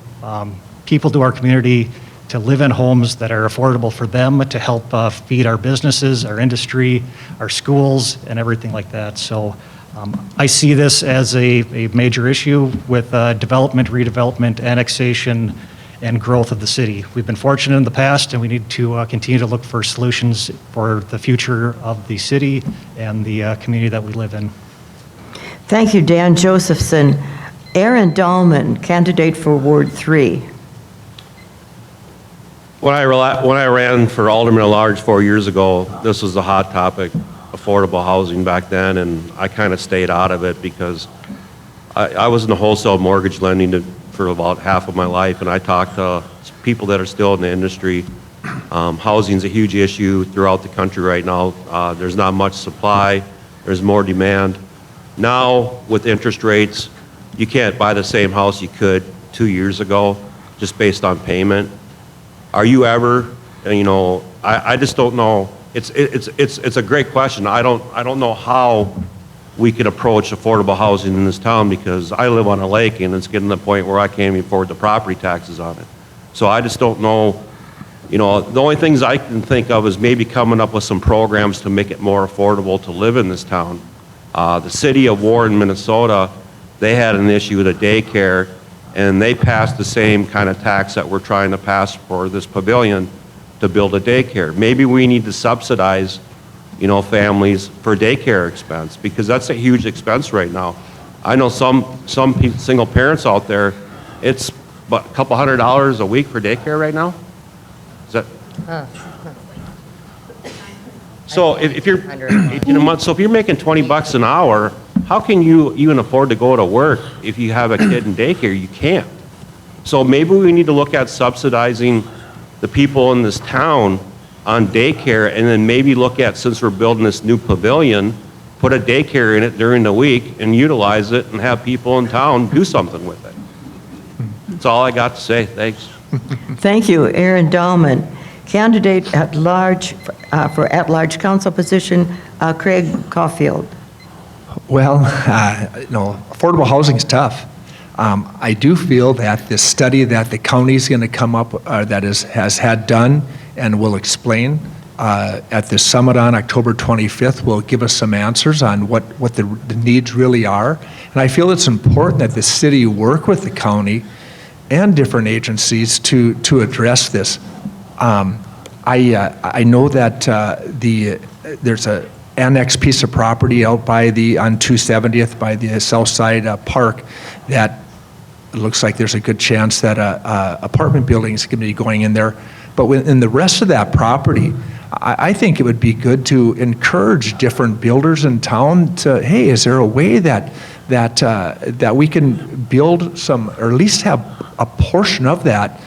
S9: people to our community to live in homes that are affordable for them, to help feed our businesses, our industry, our schools, and everything like that. So I see this as a major issue with development, redevelopment, annexation, and growth of the city. We've been fortunate in the past, and we need to continue to look for solutions for the future of the city and the community that we live in.
S4: Thank you, Dan Josephson. Aaron Dahlman, candidate for Ward 3.
S10: When I ran for Alderman at Large 4 years ago, this was a hot topic, affordable housing back then, and I kind of stayed out of it because I was in the wholesale mortgage lending for about half of my life, and I talked to people that are still in the industry. Housing's a huge issue throughout the country right now. There's not much supply, there's more demand. Now, with interest rates, you can't buy the same house you could 2 years ago just based on payment. Are you ever, I just don't know. It's a great question. I don't know how we could approach affordable housing in this town, because I live on a lake and it's getting to the point where I can't even afford the property taxes on it. So I just don't know. The only things I can think of is maybe coming up with some programs to make it more affordable to live in this town. The city of Warren, Minnesota, they had an issue with a daycare, and they passed the same kind of tax that we're trying to pass for this pavilion to build a daycare. Maybe we need to subsidize, families for daycare expense, because that's a huge expense right now. I know some single parents out there, it's a couple $100 a week for daycare right now. Is that? So if you're in a month, so if you're making $20 an hour, how can you even afford to go to work if you have a kid in daycare? You can't. So maybe we need to look at subsidizing the people in this town on daycare, and then maybe look at, since we're building this new pavilion, put a daycare in it during the week and utilize it and have people in town do something with it. That's all I got to say. Thanks.
S4: Thank you, Aaron Dahlman. Candidate at large for at-large council position, Craig Caulfield.
S11: Well, affordable housing is tough. I do feel that this study that the county is going to come up, has had done and will explain at the summit on October 25th, will give us some answers on what the needs really are. And I feel it's important that the city work with the county and different agencies to address this. I know that there's a annexed piece of property out by on 270th by the south side park that it looks like there's a good chance that apartment building is going to be going in there. But in the rest of that property, I think it would be good to encourage different builders in town to, hey, is there a way that we can build some, or at least have a portion of that,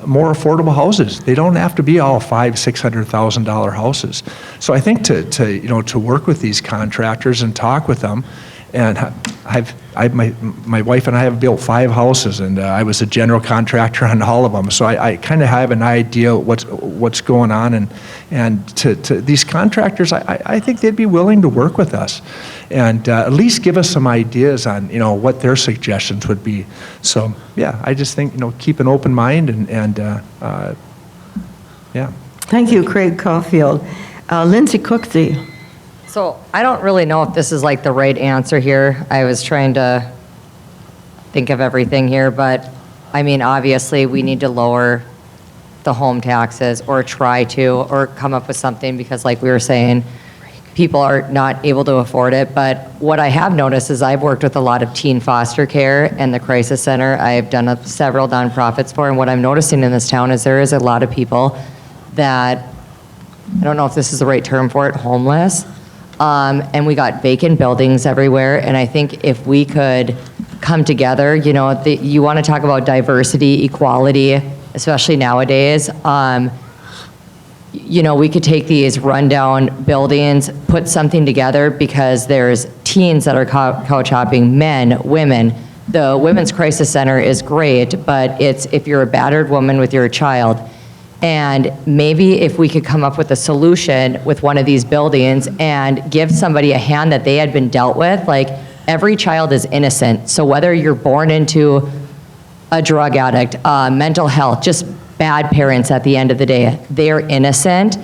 S11: more affordable houses? They don't have to be all $500,000-$600,000 houses. So I think to work with these contractors and talk with them, and my wife and I have built 5 houses, and I was a general contractor on all of them. So I kind of have an idea what's going on, and to these contractors, I think they'd be willing to work with us, and at least give us some ideas on what their suggestions would be. So yeah, I just think keep an open mind and yeah.
S4: Thank you, Craig Caulfield. Lindsay Cooksey.
S12: So I don't really know if this is like the right answer here. I was trying to think of everything here, but I mean, obviously we need to lower the home taxes or try to, or come up with something because like we were saying, people are not able to afford it. But what I have noticed is I've worked with a lot of teen foster care and the crisis center. I've done several nonprofits for, and what I'm noticing in this town is there is a lot of people that, I don't know if this is the right term for it, homeless. And we got vacant buildings everywhere, and I think if we could come together, you want to talk about diversity, equality, especially nowadays, we could take these rundown buildings, put something together, because there's teens that are couch hopping, men, women. The Women's Crisis Center is great, but it's if you're a battered woman with your child. And maybe if we could come up with a solution with one of these buildings and give somebody a hand that they had been dealt with, like every child is innocent. So whether you're born into a drug addict, mental health, just bad parents at the end of the day, they're innocent,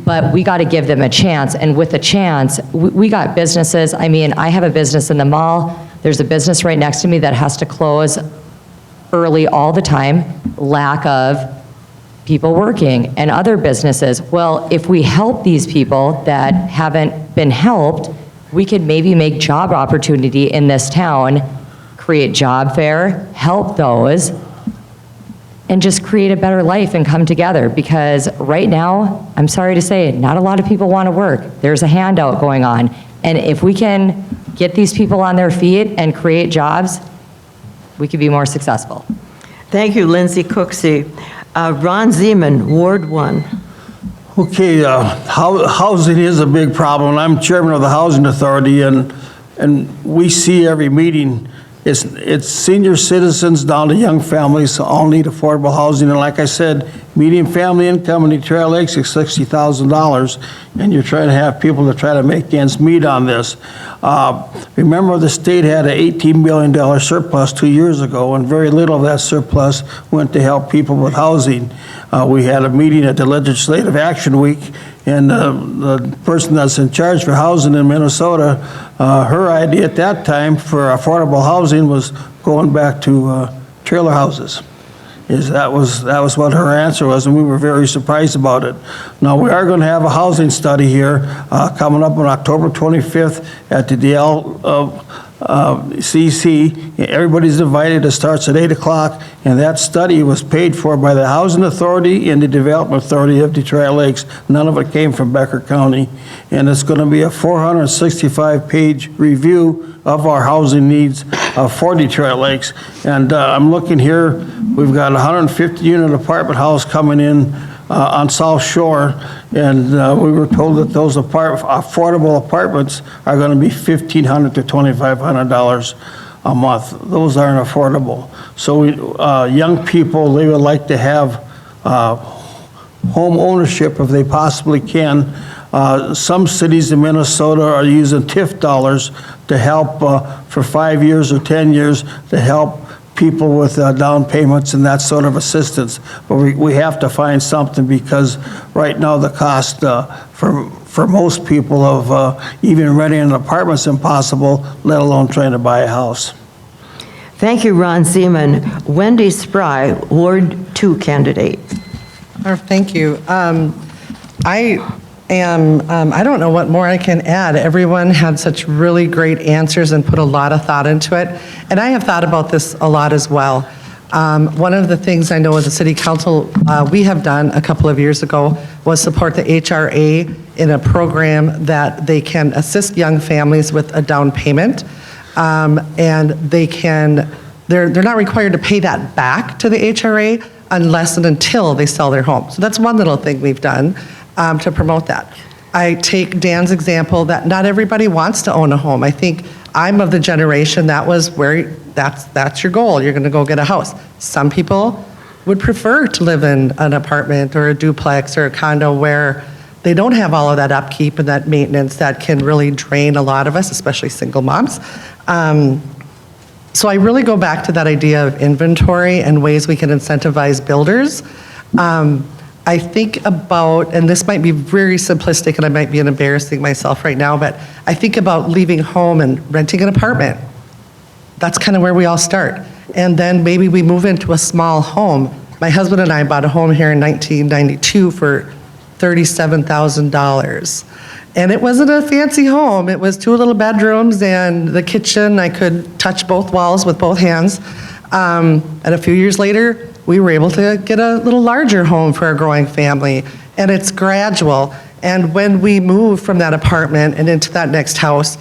S12: but we got to give them a chance. And with a chance, we got businesses. I mean, I have a business in the mall. There's a business right next to me that has to close early all the time, lack of people working, and other businesses. Well, if we help these people that haven't been helped, we could maybe make job opportunity in this town, create job fair, help those, and just create a better life and come together. Because right now, I'm sorry to say, not a lot of people want to work. There's a handout going on. And if we can get these people on their feet and create jobs, we could be more successful.
S4: Thank you, Lindsay Cooksey. Ron Zeman, Ward 1.
S6: Okay, housing is a big problem. I'm chairman of the Housing Authority, and we see every meeting, it's senior citizens down to young families all need affordable housing. And like I said, median family income in Detroit Lakes is $60,000, and you're trying to have people to try to make ends meet on this. Remember, the state had an $18 billion surplus 2 years ago, and very little of that surplus went to help people with housing. We had a meeting at the Legislative Action Week, and the person that's in charge for housing in Minnesota, her idea at that time for affordable housing was going back to trailer houses. That was what her answer was, and we were very surprised about it. Now, we are going to have a housing study here coming up on October 25th at the DLCC. Everybody's invited. It starts at 8 o'clock, and that study was paid for by the Housing Authority and the Development Authority of Detroit Lakes. None of it came from Becker County, and it's going to be a 465-page review of our housing needs for Detroit Lakes. And I'm looking here, we've got a 150-unit apartment house coming in on South Shore, and we were told that those affordable apartments are going to be $1,500 to $2,500 a month. Those aren't affordable. So young people, they would like to have home ownership if they possibly can. Some cities in Minnesota are using TIF dollars to help for 5 years or 10 years to help people with down payments and that sort of assistance. But we have to find something, because right now the cost for most people of even renting an apartment is impossible, let alone trying to buy a house.
S4: Thank you, Ron Zeman. Wendy Spry, Ward 2 candidate.
S7: Thank you. I And I don't know what more I can add. Everyone had such really great answers and put a lot of thought into it. And I have thought about this a lot as well. One of the things I know as a city council we have done a couple of years ago was support the HRA in a program that they can assist young families with a down payment. And they're not required to pay that back to the HRA unless and until they sell their home. So that's one little thing we've done to promote that. I take Dan's example that not everybody wants to own a home. I think I'm of the generation that was where that's your goal. You're going to go get a house. Some people would prefer to live in an apartment or a duplex or a condo where they don't have all of that upkeep and that maintenance that can really drain a lot of us, especially single moms. So I really go back to that idea of inventory and ways we can incentivize builders. I think about, and this might be very simplistic and I might be embarrassing myself right now, but I think about leaving home and renting an apartment. That's kind of where we all start. And then maybe we move into a small home. My husband and I bought a home here in 1992 for $37,000. And it wasn't a fancy home. It was 2 little bedrooms and the kitchen. I could touch both walls with both hands. And a few years later, we were able to get a little larger home for our growing family. And it's gradual. And when we move from that apartment and into that next house,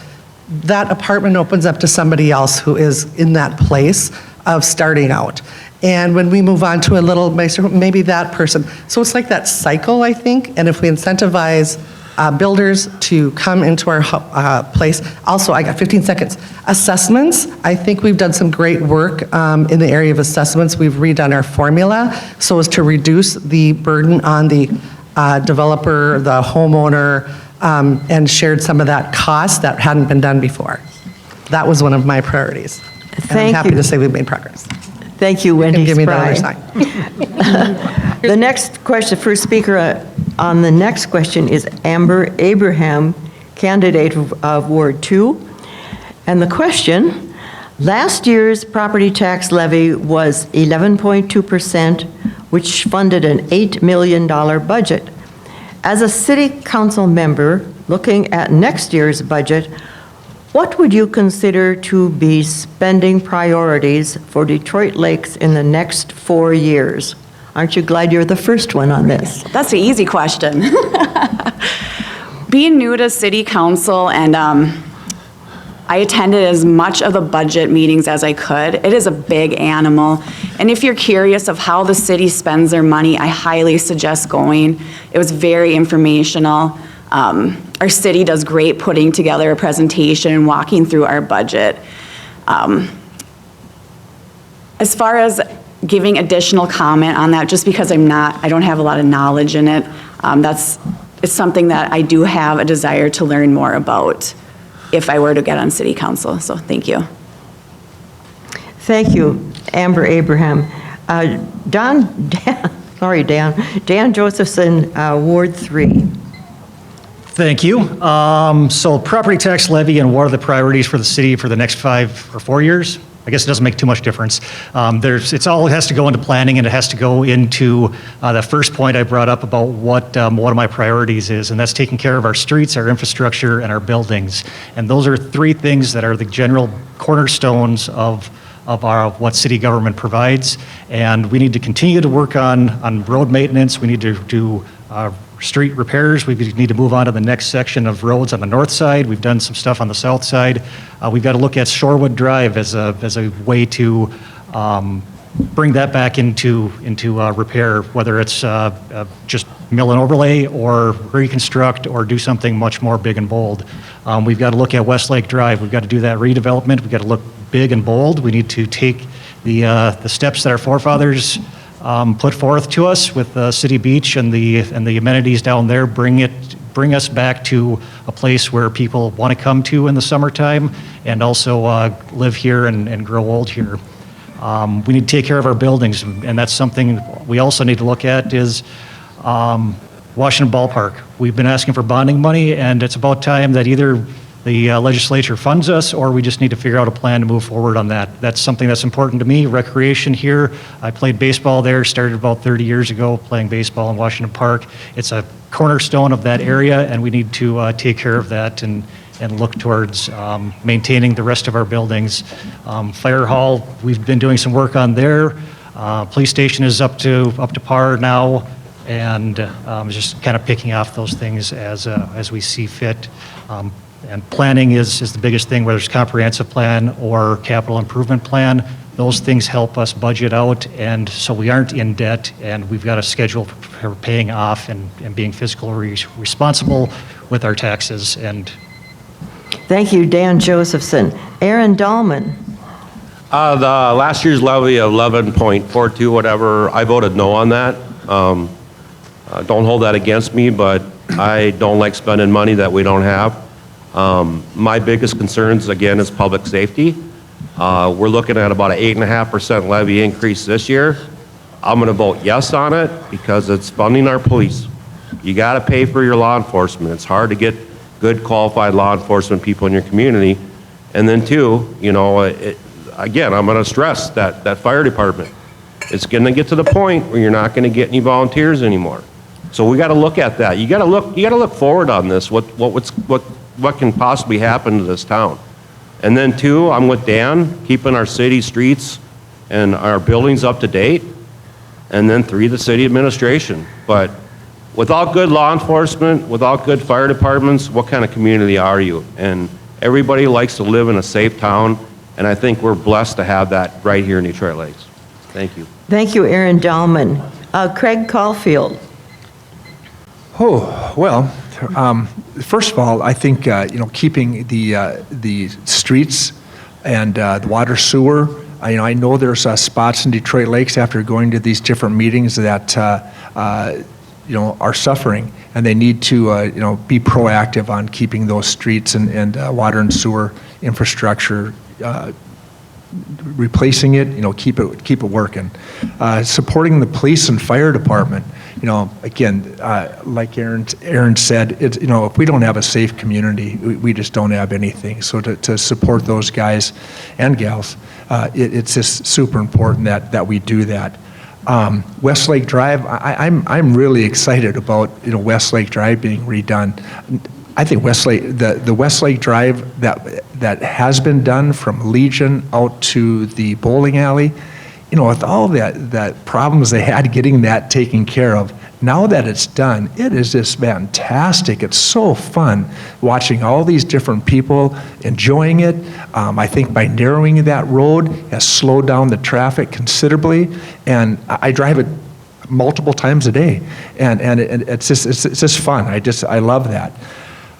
S7: that apartment opens up to somebody else who is in that place of starting out. And when we move on to a little nicer home, maybe that person. So it's like that cycle, I think. And if we incentivize builders to come into our place. Also, I got 15 seconds. Assessments, I think we've done some great work in the area of assessments. We've redone our formula so as to reduce the burden on the developer, the homeowner, and shared some of that cost that hadn't been done before. That was one of my priorities. And I'm happy to say we've made progress.
S4: Thank you, Wendy.
S7: You can give me the other
S4: Spry.
S7: sign.
S4: The next question, first speaker on the next question is Amber Abraham, candidate of Ward 2. And the question, last year's property tax levy was 11.2%, which funded an $8 million budget. As a city council member looking at next year's budget, what would you consider to be spending priorities for Detroit Lakes in the next 4 years? Aren't you glad you're the first one on this?
S3: That's an easy question. Being new to city council and I attended as much of the budget meetings as I could. It is a big animal. And if you're curious of how the city spends their money, I highly suggest going. It was very informational. Our city does great putting together a presentation and walking through our budget. As far as giving additional comment on that, just because I don't have a lot of knowledge in it, it's something that I do have a desire to learn more about if I were to get on city council, so thank you.
S4: Thank you, Amber Abraham. Dan Josephson, Ward 3.
S9: Thank you. So property tax levy and what are the priorities for the city for the next 5 or 4 years? I guess it doesn't make too much difference. It has to go into planning and it has to go into the first point I brought up about what one of my priorities is, and that's taking care of our streets, our infrastructure, and our buildings. And those are 3 things that are the general cornerstones of what city government provides. And we need to continue to work on road maintenance. We need to do street repairs. We need to move on to the next section of roads on the north side. We've done some stuff on the south side. We've got to look at Shorewood Drive as a way to bring that back into repair, whether it's just mill and overlay or reconstruct or do something much more big and bold. We've got to look at Westlake Drive. We've got to do that redevelopment. We've got to look big and bold. We need to take the steps that our forefathers put forth to us with City Beach and the amenities down there, bring us back to a place where people want to come to in the summertime and also live here and grow old here. We need to take care of our buildings, and that's something we also need to look at is Washington Ballpark. We've been asking for bonding money, and it's about time that either the legislature funds us, or we just need to figure out a plan to move forward on that. That's something that's important to me. Recreation here, I played baseball there, started about 30 years ago playing baseball in Washington Park. It's a cornerstone of that area, and we need to take care of that and look towards maintaining the rest of our buildings. Fire hall, we've been doing some work on there. Police station is up to par now, and just kind of picking off those things as we see fit. And planning is the biggest thing, whether it's comprehensive plan or capital improvement plan. Those things help us budget out, and so we aren't in debt, and we've got a schedule for paying off and being fiscally responsible with our taxes. And
S4: Thank you, Dan Josephson. Aaron Dahlman.
S10: The last year's levy of 11.42, whatever, I voted no on that. Don't hold that against me, but I don't like spending money that we don't have. My biggest concerns, again, is public safety. We're looking at about an 8.5% levy increase this year. I'm going to vote yes on it because it's funding our police. You got to pay for your law enforcement. It's hard to get good qualified law enforcement people in your community. And then two, you know, again, I'm going to stress that fire department. It's going to get to the point where you're not going to get any volunteers anymore. So we got to look at that. You got to look forward on this. What can possibly happen to this town? And then two, I'm with Dan, keeping our city streets and our buildings up to date. And then three, the city administration. But without good law enforcement, without good fire departments, what kind of community are you? And everybody likes to live in a safe town, and I think we're blessed to have that right here in Detroit Lakes. Thank you.
S4: Thank you, Aaron Dahlman. Craig Caulfield.
S11: Oh, well, first of all, I think, keeping the streets and the water sewer, I know there's spots in Detroit Lakes after going to these different meetings that, are suffering, and they need to, be proactive on keeping those streets and water and sewer infrastructure, replacing it, keep it working. Supporting the police and fire department, again, like Aaron said, it's, if we don't have a safe community, we just don't have anything. So to support those guys and gals, it's just super important that we do that. Westlake Drive, I'm really excited about Westlake Drive being redone. I think the Westlake Drive that has been done from Legion out to the bowling alley, with all that problems they had getting that taken care of, now that it's done, it is just fantastic. It's so fun watching all these different people enjoying it. I think by narrowing that road has slowed down the traffic considerably, and I drive it multiple times a day, and it's just fun. I love that.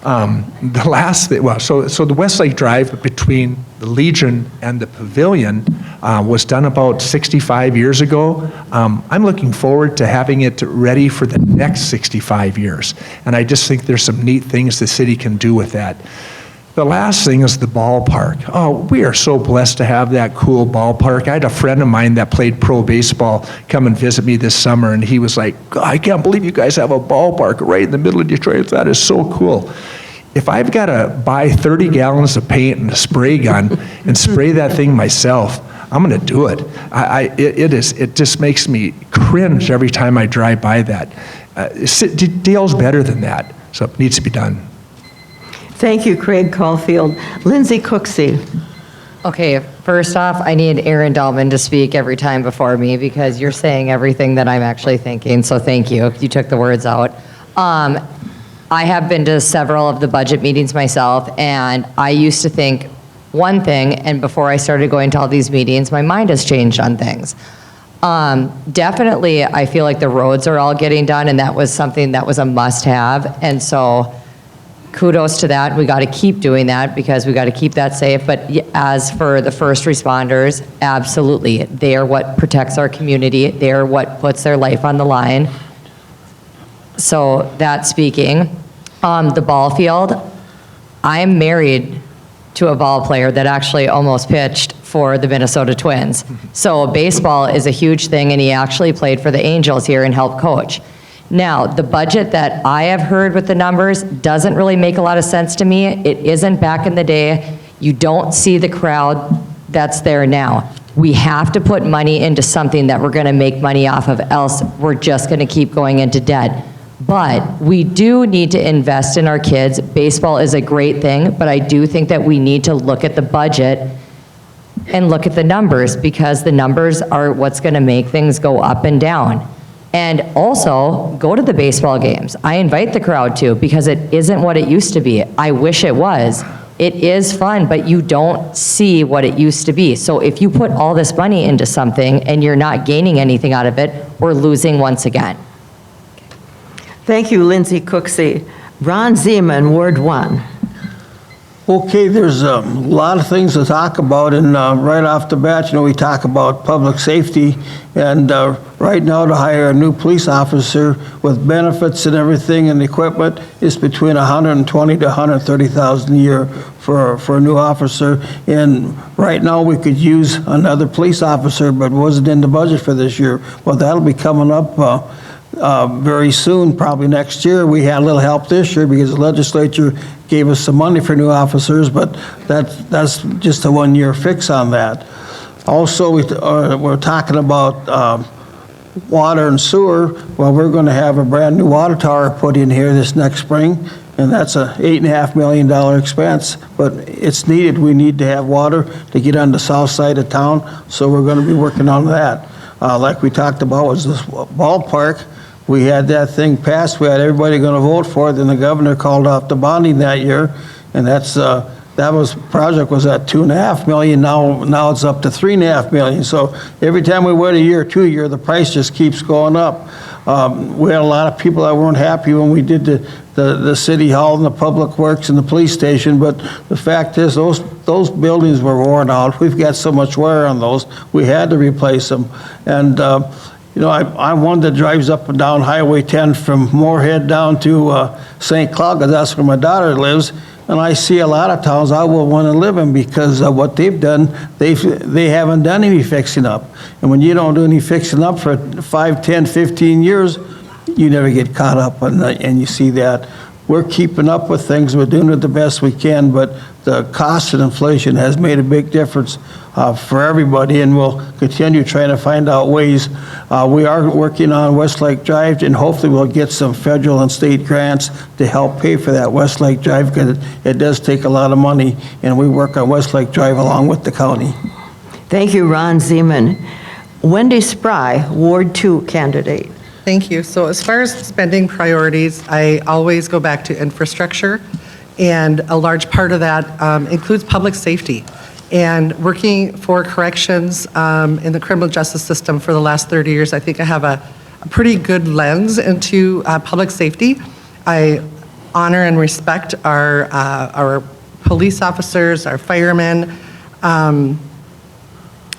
S11: The last thing, so the Westlake Drive between the Legion and the Pavilion was done about 65 years ago. I'm looking forward to having it ready for the next 65 years. And I just think there's some neat things the city can do with that. The last thing is the ballpark. Oh, we are so blessed to have that cool ballpark. I had a friend of mine that played pro baseball come and visit me this summer, and he was like, I can't believe you guys have a ballpark right in the middle of Detroit. That is so cool. If I've got to buy 30 gallons of paint and a spray gun and spray that thing myself, I'm going to do it. It just makes me cringe every time I drive by that. Dale's better than that, so it needs to be done.
S4: Thank you, Craig Caulfield. Lindsay Cooksey.
S12: Okay, first off, I need Aaron Dahlman to speak every time before me because you're saying everything that I'm actually thinking, so thank you. You took the words out. I have been to several of the budget meetings myself, and I used to think one thing, and before I started going to all these meetings, my mind has changed on things. Definitely, I feel like the roads are all getting done, and that was something that was a must-have, and so kudos to that. We got to keep doing that because we got to keep that safe. But as for the first responders, absolutely. They are what protects our community. They are what puts their life on the line. So that speaking, the ball field, I am married to a ball player that actually almost pitched for the Minnesota Twins. So baseball is a huge thing, and he actually played for the Angels here and helped coach. Now, the budget that I have heard with the numbers doesn't really make a lot of sense to me. It isn't back in the day. You don't see the crowd that's there now. We have to put money into something that we're going to make money off of, else we're just going to keep going into debt. But we do need to invest in our kids. Baseball is a great thing, but I do think that we need to look at the budget and look at the numbers, because the numbers are what's going to make things go up and down. And also, go to the baseball games. I invite the crowd to, because it isn't what it used to be. I wish it was. It is fun, but you don't see what it used to be. So if you put all this money into something and you're not gaining anything out of it, we're losing once again.
S4: Thank you, Lindsay Cooksey. Ron Zeman, Ward 1.
S6: Okay, there's a lot of things to talk about, and right off the bat, we talk about public safety, and right now to hire a new police officer with benefits and everything and equipment is between $120,000 to $130,000 a year for a new officer. And right now we could use another police officer, but wasn't in the budget for this year. Well, that'll be coming up very soon, probably next year. We had a little help this year because the legislature gave us some money for new officers, but that's just a one-year fix on that. Also, we're talking about water and sewer. Well, we're going to have a brand-new water tower put in here this next spring, and that's a $8.5 million expense, but it's needed. We need to have water to get on the south side of town, so we're going to be working on that. Like we talked about was this ballpark. We had that thing passed. We had everybody going to vote for it. Then the governor called off the bonding that year, and project was at $2.5 million. Now it's up to $3.5 million. So every time we wait a year, 2 years, the price just keeps going up. We had a lot of people that weren't happy when we did the city hall and the public works and the police station. But the fact is, those buildings were worn out. We've got so much wear on those. We had to replace them. And I'm one that drives up and down Highway 10 from Moorhead down to St. Cloud, because that's where my daughter lives. And I see a lot of towns I will want to live in because of what they've done. They haven't done any fixing up. And when you don't do any fixing up for 5, 10, 15 years, you never get caught up. And you see that. We're keeping up with things. We're doing it the best we can, but the cost of inflation has made a big difference for everybody, and we'll continue trying to find out ways. We are working on Westlake Drive, and hopefully we'll get some federal and state grants to help pay for that Westlake Drive, because it does take a lot of money, and we work on Westlake Drive along with the county.
S4: Thank you, Ron Zeman. Wendy Spry, Ward 2 candidate.
S7: Thank you. So as far as spending priorities, I always go back to infrastructure, and a large part of that includes public safety. And working for corrections in the criminal justice system for the last 30 years, I think I have a pretty good lens into public safety. I honor and respect our police officers, our firemen.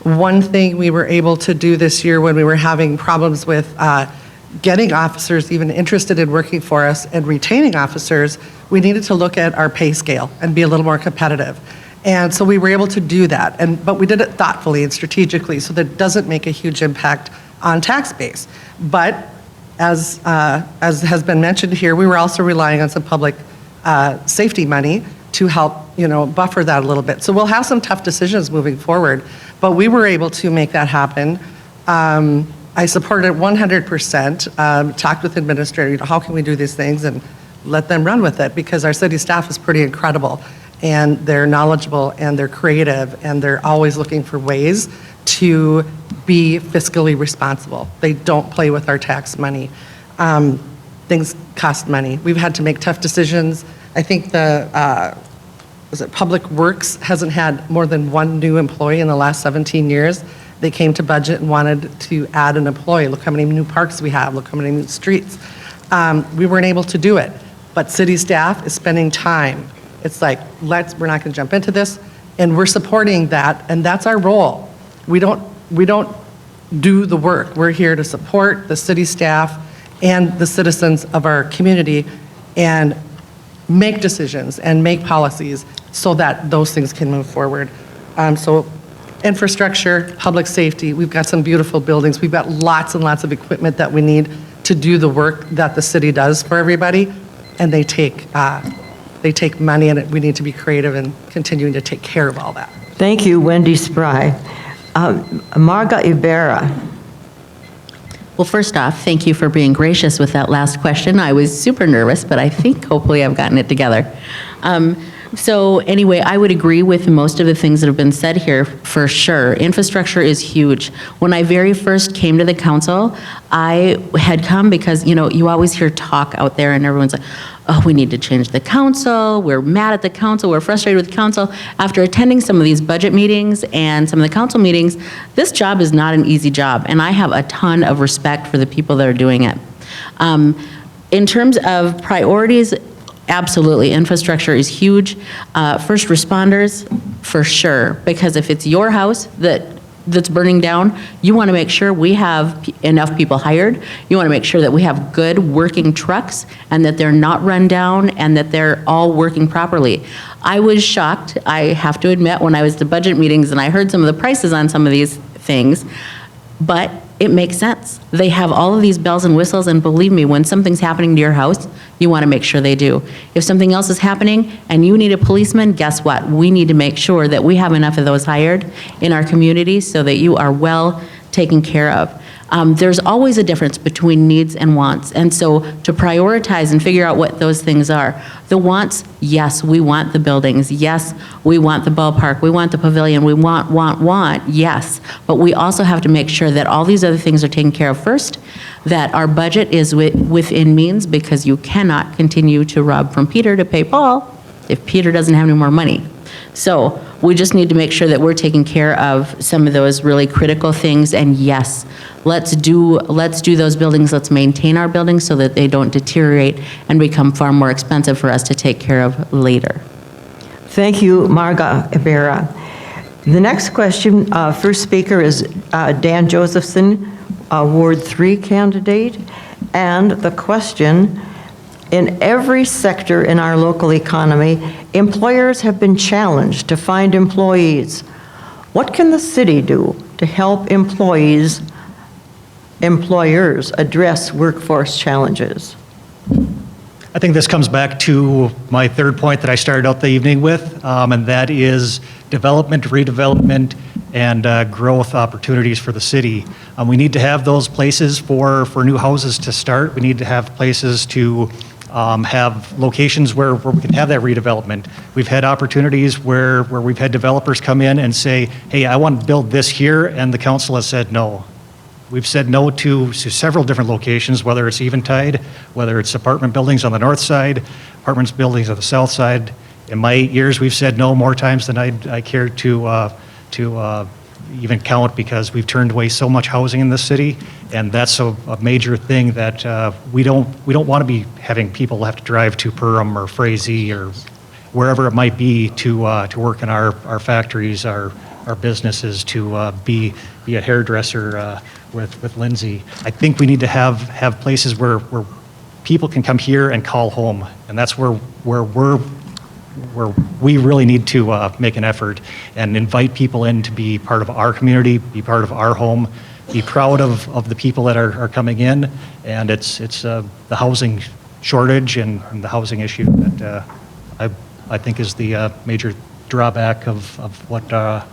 S7: One thing we were able to do this year when we were having problems with getting officers even interested in working for us and retaining officers, we needed to look at our pay scale and be a little more competitive. And so we were able to do that, but we did it thoughtfully and strategically so that it doesn't make a huge impact on tax base. But as has been mentioned here, we were also relying on some public safety money to help, buffer that a little bit. So we'll have some tough decisions moving forward, but we were able to make that happen. I supported it 100%, talked with administrators, how can we do these things, and let them run with it, because our city staff is pretty incredible, and they're knowledgeable, and they're creative, and they're always looking for ways to be fiscally responsible. They don't play with our tax money. Things cost money. We've had to make tough decisions. I think Public Works hasn't had more than one new employee in the last 17 years. They came to budget and wanted to add an employee. Look how many new parks we have. Look how many new streets. We weren't able to do it, but city staff is spending time. It's like, we're not going to jump into this, and we're supporting that, and that's our role. We don't do the work. We're here to support the city staff and the citizens of our community and make decisions and make policies so that those things can move forward. So infrastructure, public safety, we've got some beautiful buildings. We've got lots and lots of equipment that we need to do the work that the city does for everybody, and they take money, and we need to be creative in continuing to take care of all that.
S4: Thank you, Wendy Spry. Marga Ibarra.
S8: Well, first off, thank you for being gracious with that last question. I was super nervous, but I think hopefully I've gotten it together. So anyway, I would agree with most of the things that have been said here for sure. Infrastructure is huge. When I very first came to the council, I had come because, you know, you always hear talk out there and everyone's like, oh, we need to change the council, we're mad at the council, we're frustrated with the council. After attending some of these budget meetings and some of the council meetings, this job is not an easy job, and I have a ton of respect for the people that are doing it. In terms of priorities, absolutely, infrastructure is huge. First responders, for sure, because if it's your house that's burning down, you want to make sure we have enough people hired. You want to make sure that we have good working trucks and that they're not run down and that they're all working properly. I was shocked, I have to admit, when I was at budget meetings and I heard some of the prices on some of these things, but it makes sense. They have all of these bells and whistles, and believe me, when something's happening to your house, you want to make sure they do. If something else is happening and you need a policeman, guess what? We need to make sure that we have enough of those hired in our community so that you are well taken care of. There's always a difference between needs and wants, and so to prioritize and figure out what those things are. The wants, yes, we want the buildings, yes, we want the ballpark, we want the pavilion, we want, yes, but we also have to make sure that all these other things are taken care of first, that our budget is within means, because you cannot continue to rob from Peter to pay Paul if Peter doesn't have any more money. So we just need to make sure that we're taking care of some of those really critical things, and yes, let's do those buildings, let's maintain our buildings so that they don't deteriorate and become far more expensive for us to take care of later.
S4: Thank you, Marga Ibarra. The next question, first speaker is Dan Josephson, Ward 3 candidate, and the question: in every sector in our local economy, employers have been challenged to find employees. What can the city do to help employers address workforce challenges?
S9: I think this comes back to my third point that I started out the evening with, and that is development, redevelopment, and growth opportunities for the city. We need to have those places for new houses to start. We need to have places to have locations where we can have that redevelopment. We've had opportunities where we've had developers come in and say, hey, I want to build this here, and the council has said no. We've said no to several different locations, whether it's Eventide, whether it's apartment buildings on the north side, apartments buildings on the south side. In my 8 years, we've said no more times than I care to even count, because we've turned away so much housing in this city, and that's a major thing that we don't want to be having people have to drive to Perham or Frazee or wherever it might be to work in our factories, our businesses, to be a hairdresser with Lindsay. I think we need to have places where people can come here and call home, and that's where we really need to make an effort and invite people in to be part of our community, be part of our home, be proud of the people that are coming in, and it's the housing shortage and the housing issue that I think is the major drawback of what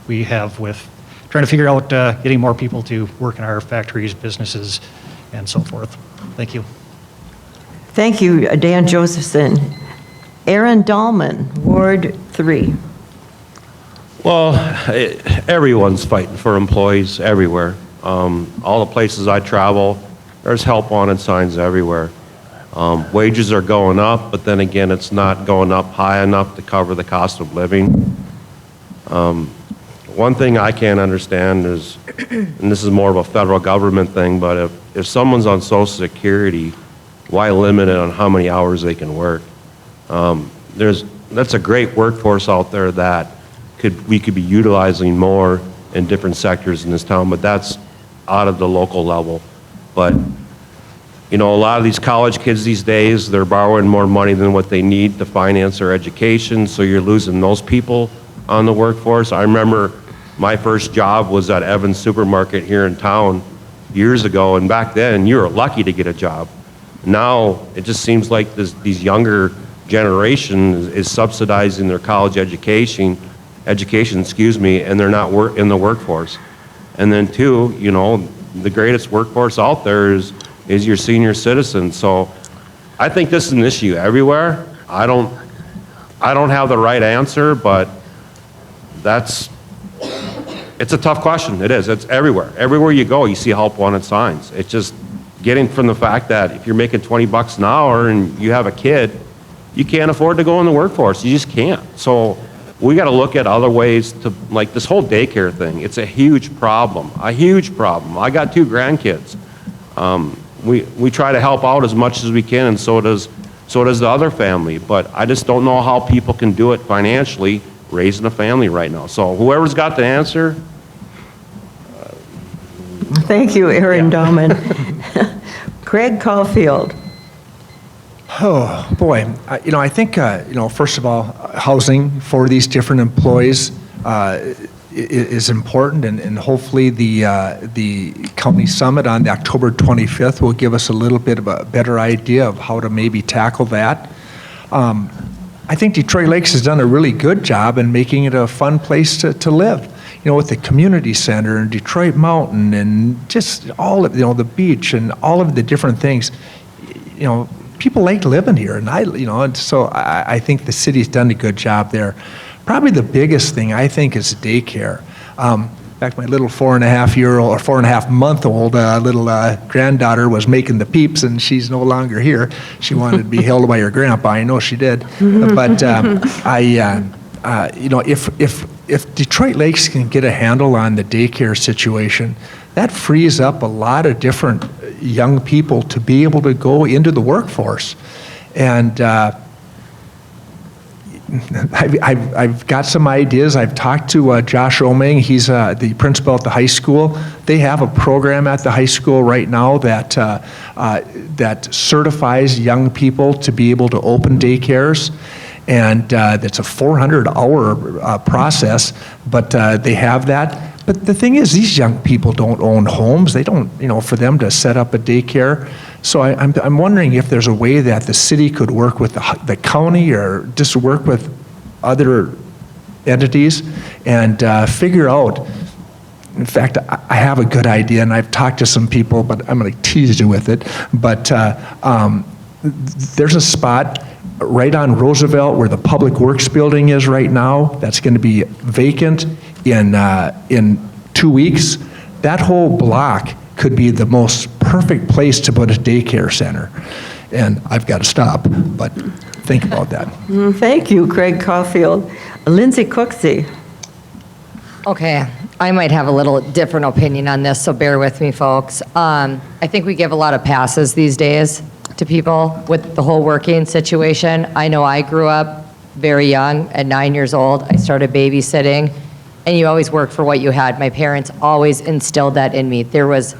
S9: we have with trying to figure out getting more people to work in our factories, businesses, and so forth. Thank you.
S4: Thank you, Dan Josephson. Aaron Dahlman, Ward 3.
S10: Well, everyone's fighting for employees everywhere. All the places I travel, there's help wanted signs everywhere. Wages are going up, but then again, it's not going up high enough to cover the cost of living. One thing I can't understand is, and this is more of a federal government thing, but if someone's on Social Security, why limit it on how many hours they can work? That's a great workforce out there that we could be utilizing more in different sectors in this town, but that's out of the local level. But you know, a lot of these college kids these days, they're borrowing more money than what they need to finance their education, so you're losing those people on the workforce. I remember my first job was at Evans Supermarket here in town, years ago, and back then, you were lucky to get a job. Now, it just seems like these younger generation is subsidizing their college education, and they're not in the workforce. And then two, you know, the greatest workforce out there is your senior citizens. So I think this is an issue everywhere. I don't have the right answer, but it's a tough question. It is. It's everywhere. Everywhere you go, you see help wanted signs. It's just getting from the fact that if you're making $20 an hour and you have a kid, you can't afford to go in the workforce. You just can't. So we got to look at other ways to, like this whole daycare thing. It's a huge problem. A huge problem. I got 2 grandkids. We try to help out as much as we can, and so does the other family. But I just don't know how people can do it financially, raising a family right now. So whoever's got the answer.
S4: Thank you, Aaron Dahlman. Craig Caulfield.
S11: Oh, boy. I think, first of all, housing for these different employees is important, and hopefully the county summit on October 25th will give us a little bit of a better idea of how to maybe tackle that. I think Detroit Lakes has done a really good job in making it a fun place to live. With the community center and Detroit Mountain and just all of, the beach and all of the different things, people like living here. And so I think the city's done a good job there. Probably the biggest thing I think is daycare. In fact, my little 4.5-year-old or 4.5-month-old little granddaughter was making the peeps, and she's no longer here. She wanted to be held by her grandpa. I know she did. But if Detroit Lakes can get a handle on the daycare situation, that frees up a lot of different young people to be able to go into the workforce. And I've got some ideas. I've talked to Josh Oming. He's the principal at the high school. They have a program at the high school right now that certifies young people to be able to open daycares. And that's a 400-hour process, but they have that. But the thing is, these young people don't own homes. They don't, for them to set up a daycare. So I'm wondering if there's a way that the city could work with the county or just work with other entities and figure out. In fact, I have a good idea, and I've talked to some people, but I'm going to tease you with it. But there's a spot right on Roosevelt where the Public Works building is right now. That's going to be vacant in 2 weeks. That whole block could be the most perfect place to put a daycare center. And I've got to stop, but think about that.
S4: Thank you, Craig Caulfield. Lindsay Cooksey.
S12: Okay, I might have a little different opinion on this, so bear with me, folks. I think we give a lot of passes these days to people with the whole working situation. I know I grew up very young. At 9 years old, I started babysitting, and you always work for what you had. My parents always instilled that in me. There was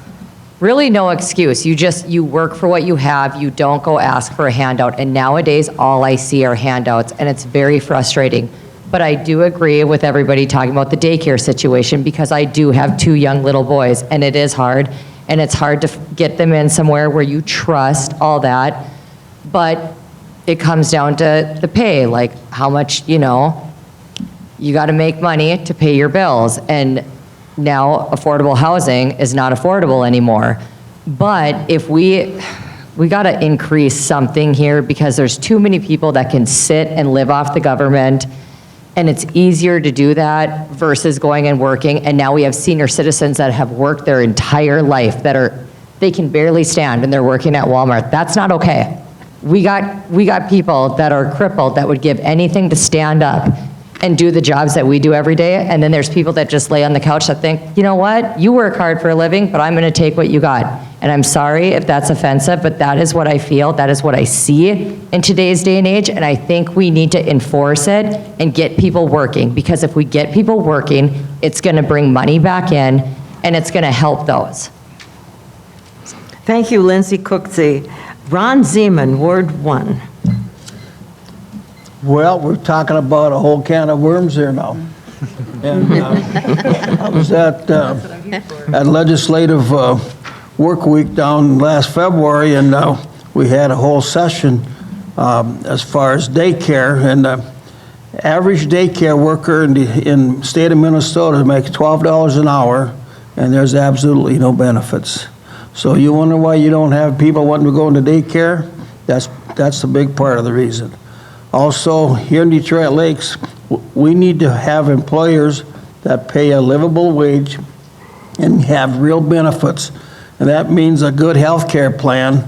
S12: really no excuse. You work for what you have. You don't go ask for a handout. And nowadays, all I see are handouts, and it's very frustrating. But I do agree with everybody talking about the daycare situation, because I do have 2 young little boys, and it is hard. And it's hard to get them in somewhere where you trust all that. But it comes down to the pay, like how much, you got to make money to pay your bills. And now affordable housing is not affordable anymore. But if we got to increase something here, because there's too many people that can sit and live off the government. And it's easier to do that versus going and working. And now we have senior citizens that have worked their entire life they can barely stand and they're working at Walmart. That's not okay. We got people that are crippled that would give anything to stand up and do the jobs that we do every day. And then there's people that just lay on the couch that think, you know what, you work hard for a living, but I'm going to take what you got. And I'm sorry if that's offensive, but that is what I feel. That is what I see in today's day and age. And I think we need to enforce it and get people working. Because if we get people working, it's going to bring money back in, and it's going to help those.
S4: Thank you, Lindsay Cooksey. Ron Zeman, Ward 1.
S6: Well, we're talking about a whole can of worms here now. And I was at legislative work week down last February, and we had a whole session as far as daycare, and average daycare worker in the state of Minnesota makes $12 an hour, and there's absolutely no benefits. So you wonder why you don't have people wanting to go into daycare? That's a big part of the reason. Also, here in Detroit Lakes, we need to have employers that pay a livable wage and have real benefits. And that means a good health care plan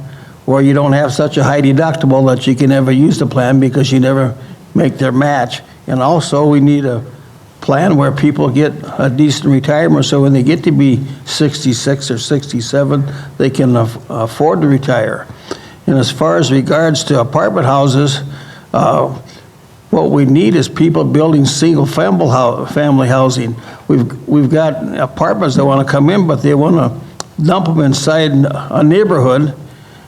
S6: where you don't have such a high deductible that you can never use the plan because you never make their match. And also, we need a plan where people get a decent retirement so when they get to be 66 or 67, they can afford to retire. And as far as regards to apartment houses, what we need is people building single-family housing. We've got apartments that want to come in, but they want to dump them inside a neighborhood,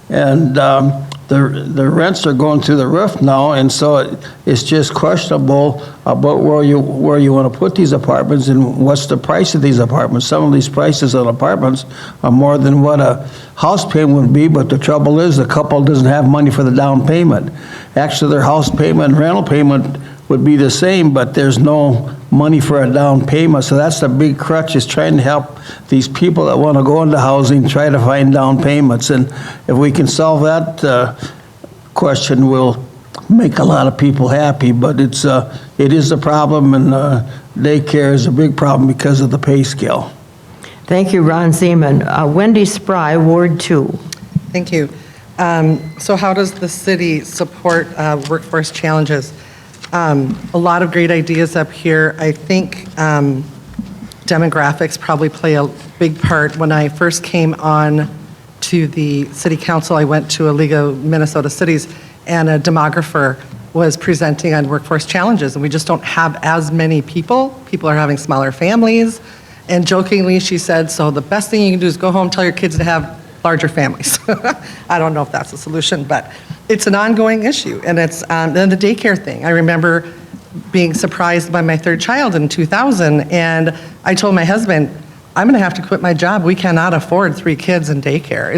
S6: and the rents are going through the roof now, and so it's just questionable about where you want to put these apartments and what's the price of these apartments. Some of these prices on apartments are more than what a house payment would be, but the trouble is the couple doesn't have money for the down payment. Actually, their house payment and rental payment would be the same, but there's no money for a down payment. So that's the big crutch, is trying to help these people that want to go into housing try to find down payments. And if we can solve that question, we'll make a lot of people happy. But it is a problem, and daycare is a big problem because of the pay scale.
S4: Thank you, Ron Zeman. Wendy Spry, Ward 2.
S7: Thank you. So how does the city support workforce challenges? A lot of great ideas up here. I think demographics probably play a big part. When I first came on to the city council, I went to a League of Minnesota Cities, and a demographer was presenting on workforce challenges, and we just don't have as many people. People are having smaller families, and jokingly she said, so the best thing you can do is go home, tell your kids to have larger families. I don't know if that's a solution, but it's an ongoing issue. And it's then the daycare thing. I remember being surprised by my third child in 2000, and I told my husband, I'm going to have to quit my job. We cannot afford 3 kids in daycare.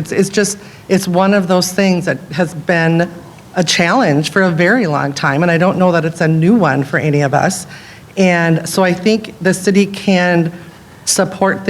S7: It's one of those things that has been a challenge for a very long time, and I don't know that it's a new one for any of us. And so I think the city can support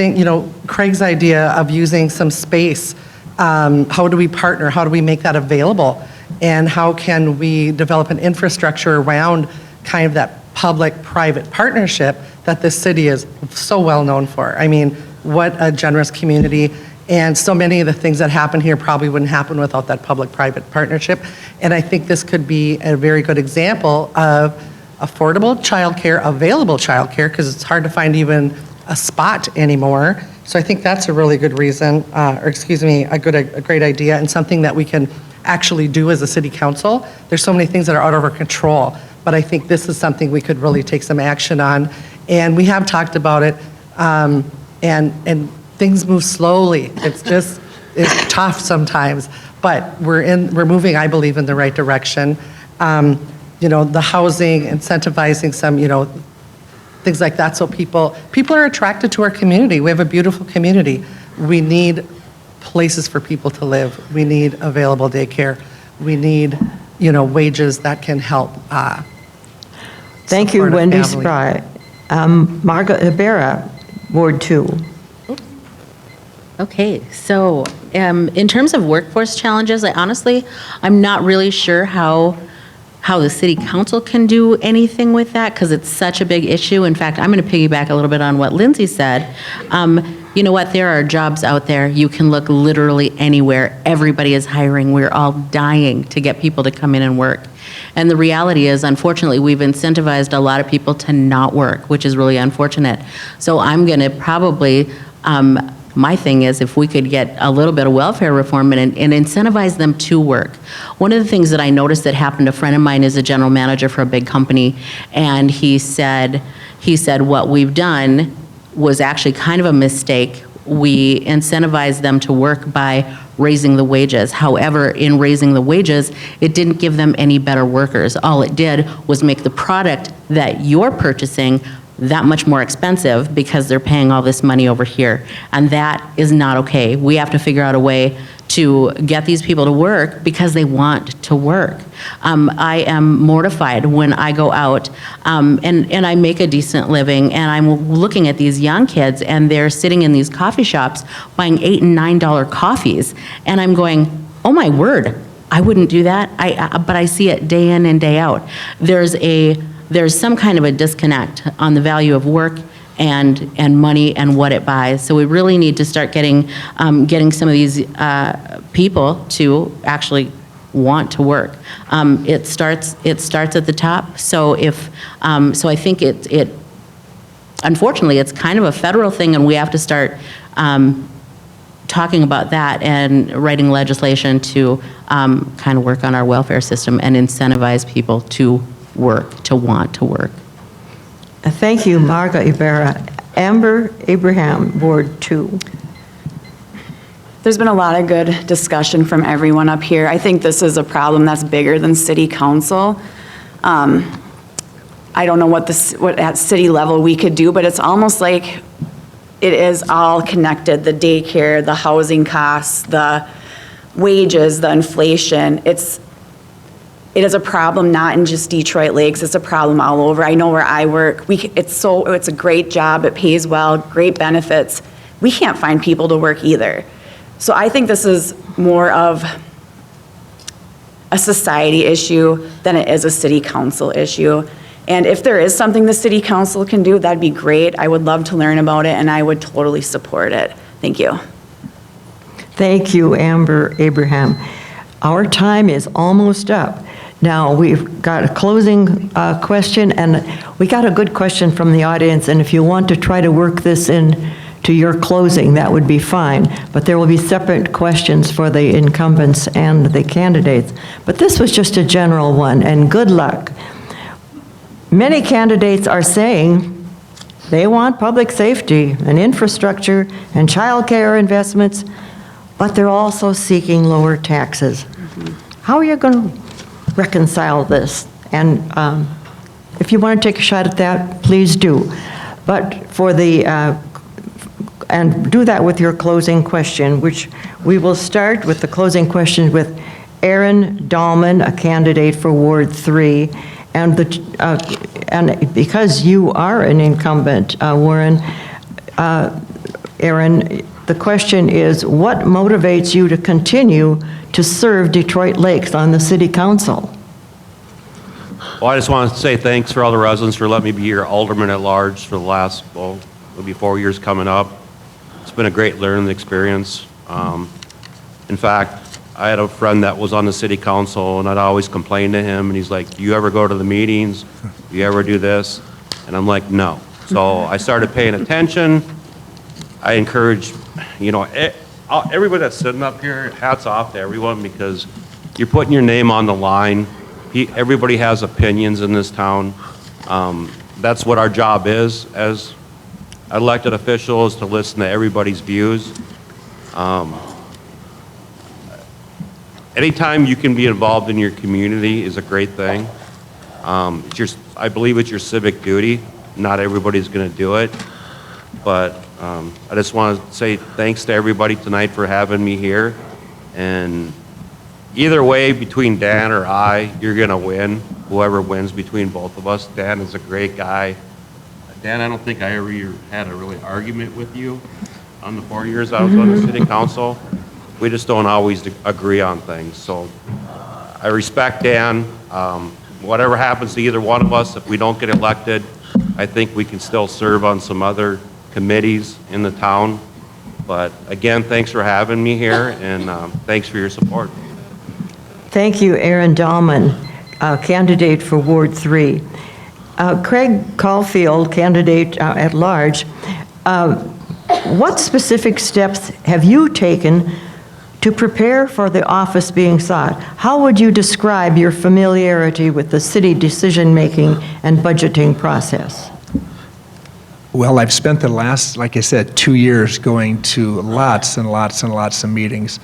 S7: Craig's idea of using some space. How do we partner? How do we make that available? And how can we develop an infrastructure around kind of that public-private partnership that this city is so well known for? I mean, what a generous community. And so many of the things that happen here probably wouldn't happen without that public-private partnership. And I think this could be a very good example of affordable childcare, available childcare, because it's hard to find even a spot anymore. So I think that's a really good reason, a great idea, and something that we can actually do as a city council. There's so many things that are out of our control, but I think this is something we could really take some action on. And we have talked about it, and things move slowly. It's tough sometimes, but we're moving, I believe, in the right direction. The housing, incentivizing some, things like that, so people are attracted to our community. We have a beautiful community. We need places for people to live. We need available daycare. We need, wages that can help.
S4: Thank you,
S7: support a
S4: Wendy
S7: family.
S4: Spry. Margaret Ibarra, Ward 2.
S8: Okay, so in terms of workforce challenges, I'm not really sure how the city council can do anything with that, because it's such a big issue. In fact, I'm going to piggyback a little bit on what Lindsay said. You know what, there are jobs out there. You can look literally anywhere. Everybody is hiring. We're all dying to get people to come in and work. And the reality is, unfortunately, we've incentivized a lot of people to not work, which is really unfortunate. So I'm going to probably, my thing is, if we could get a little bit of welfare reform and incentivize them to work. One of the things that I noticed that happened, a friend of mine is a general manager for a big company, and he said what we've done was actually kind of a mistake. We incentivized them to work by raising the wages. However, in raising the wages, it didn't give them any better workers. All it did was make the product that you're purchasing that much more expensive because they're paying all this money over here. And that is not okay. We have to figure out a way to get these people to work because they want to work. I am mortified when I go out and I make a decent living, and I'm looking at these young kids and they're sitting in these coffee shops buying $8 and $9 coffees, and I'm going, oh my word, I wouldn't do that. But I see it day in and day out. There's some kind of a disconnect on the value of work and money and what it buys. So we really need to start getting some of these people to actually want to work. It starts at the top. So so I think it unfortunately it's kind of a federal thing, and we have to start talking about that and writing legislation to kind of work on our welfare system and incentivize people to work, to want to work.
S4: Thank you, Marga Ibarra. Amber Abraham, Ward 2.
S3: There's been a lot of good discussion from everyone up here. I think this is a problem that's bigger than city council. I don't know what at city level we could do, but it's almost like it is all connected, the daycare, the housing costs, the wages, the inflation. It is a problem not in just Detroit Lakes, it's a problem all over. I know where I work, it's a great job, it pays well, great benefits. We can't find people to work either. So I think this is more of a society issue than it is a city council issue. And if there is something the city council can do, that'd be great. I would love to learn about it, and I would totally support it. Thank you.
S4: Thank you, Amber Abraham. Our time is almost up. Now, we've got a closing question, and we got a good question from the audience, and if you want to try to work this in to your closing, that would be fine. But there will be separate questions for the incumbents and the candidates. But this was just a general one, and good luck. Many candidates are saying they want public safety and infrastructure and child care investments, but they're also seeking lower taxes. How are you going to reconcile this? And if you want to take a shot at that, please do. But for the, and do that with your closing question, which we will start with the closing question with Aaron Dahlman, a candidate for Ward 3. And because you are an incumbent, Warren, Aaron, the question is, what motivates you to continue to serve Detroit Lakes on the city council?
S10: Well, I just want to say thanks for all the residents for letting me be your alderman at large for the last, well, it'll be 4 years coming up. It's been a great learning experience. In fact, I had a friend that was on the city council, and I'd always complain to him, and he's like, do you ever go to the meetings? Do you ever do this? And I'm like, no. So I started paying attention. I encourage, everybody that's sitting up here, hats off to everyone, because you're putting your name on the line. Everybody has opinions in this town. That's what our job is as elected officials, to listen to everybody's views. Anytime you can be involved in your community is a great thing. I believe it's your civic duty. Not everybody's going to do it, but I just want to say thanks to everybody tonight for having me here. And either way, between Dan or I, you're going to win. Whoever wins between both of us. Dan is a great guy. Dan, I don't think I ever had a really argument with you on the 4 years I was on the city council. We just don't always agree on things. So I respect Dan. Whatever happens to either one of us, if we don't get elected, I think we can still serve on some other committees in the town. But again, thanks for having me here, and thanks for your support.
S4: Thank you, Aaron Dahlman, candidate for Ward 3. Craig Caulfield, candidate at large, what specific steps have you taken to prepare for the office being sought? How would you describe your familiarity with the city decision-making and budgeting process?
S11: Well, I've spent the last, like I said, 2 years going to lots and lots and lots of meetings,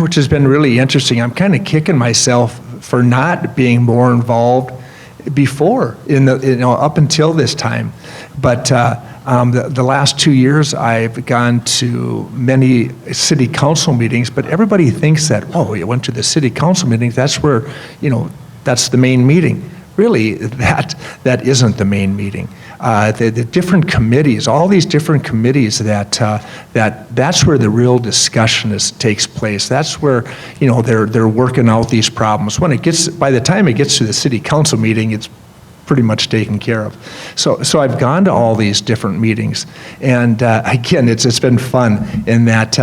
S11: which has been really interesting. I'm kind of kicking myself for not being more involved before, up until this time. But the last 2 years, I've gone to many city council meetings, but everybody thinks that, oh, you went to the city council meetings, that's where, that's the main meeting. Really, that isn't the main meeting. The different committees, all these different committees that's where the real discussion takes place. That's where, they're working out these problems. By the time it gets to the city council meeting, it's pretty much taken care of. So I've gone to all these different meetings, and again, it's been fun in that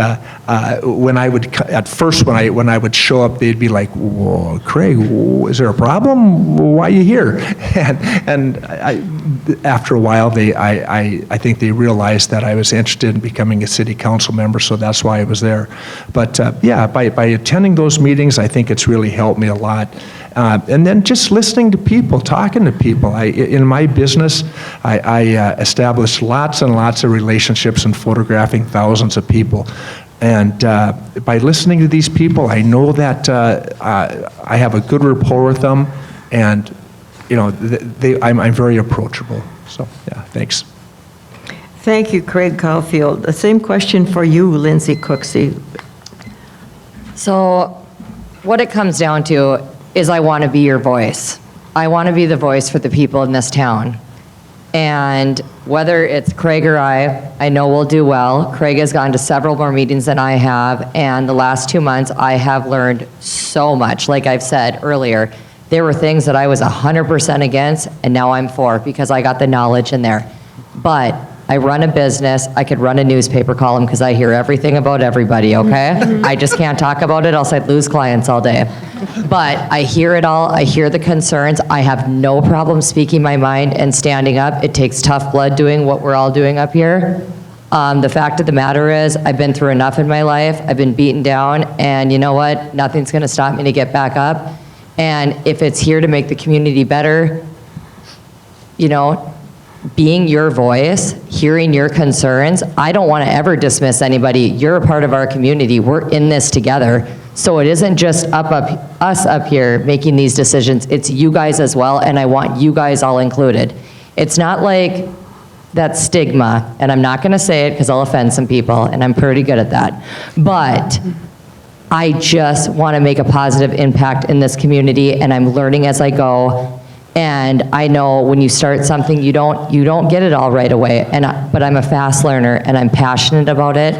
S11: when I would show up, they'd be like, "Whoa, Craig, is there a problem? Why are you here?" And after a while, I think they realized that I was interested in becoming a city council member, so that's why I was there. But yeah, by attending those meetings, I think it's really helped me a lot. And then just listening to people, talking to people. In my business, I established lots and lots of relationships and photographing thousands of people. And by listening to these people, I know that I have a good rapport with them, and I'm very approachable. So yeah, thanks.
S4: Thank you, Craig Caulfield. The same question for you, Lindsay Cooksey.
S12: So what it comes down to is I want to be your voice. I want to be the voice for the people in this town. And whether it's Craig or I know we'll do well. Craig has gone to several more meetings than I have, and the last 2 months I have learned so much. Like I've said earlier, there were things that I was 100% against, and now I'm for because I got the knowledge in there. But I run a business. I could run a newspaper column because I hear everything about everybody, okay? I just can't talk about it, else I'd lose clients all day. But I hear it all. I hear the concerns. I have no problem speaking my mind and standing up. It takes tough blood doing what we're all doing up here. The fact of the matter is, I've been through enough in my life. I've been beaten down, and you know what? Nothing's going to stop me to get back up. And if it's here to make the community better, being your voice, hearing your concerns, I don't want to ever dismiss anybody. You're a part of our community. We're in this together. So it isn't just us up here making these decisions. It's you guys as well, and I want you guys all included. It's not like that stigma, and I'm not going to say it because I'll offend some people, and I'm pretty good at that. But I just want to make a positive impact in this community, and I'm learning as I go. And I know when you start something, you don't get it all right away. But I'm a fast learner, and I'm passionate about it.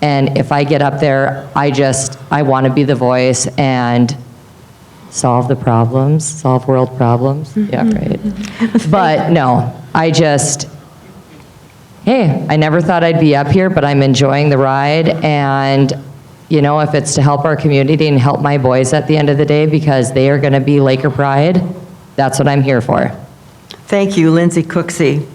S12: And if I get up there, I want to be the voice and solve the problems, solve world problems. Yeah, right. But no, I never thought I'd be up here, but I'm enjoying the ride. And if it's to help our community and help my boys at the end of the day, because they are going to be Laker pride, that's what I'm here for.
S4: Thank you, Lindsay Cooksey.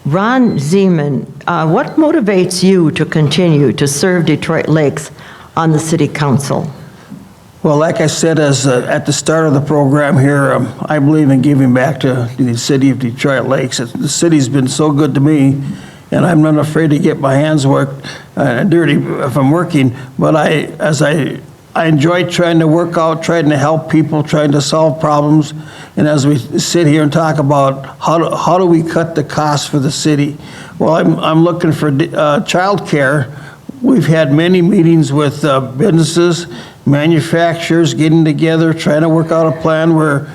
S4: Ron Zeman, what motivates you to continue to serve Detroit Lakes on the City Council?
S6: Well, like I said at the start of the program here, I believe in giving back to the city of Detroit Lakes. The city's been so good to me, and I'm not afraid to get my hands dirty if I'm working. But I enjoy trying to work out, trying to help people, trying to solve problems. And as we sit here and talk about how do we cut the costs for the city? Well, I'm looking for childcare. We've had many meetings with businesses, manufacturers getting together, trying to work out a plan where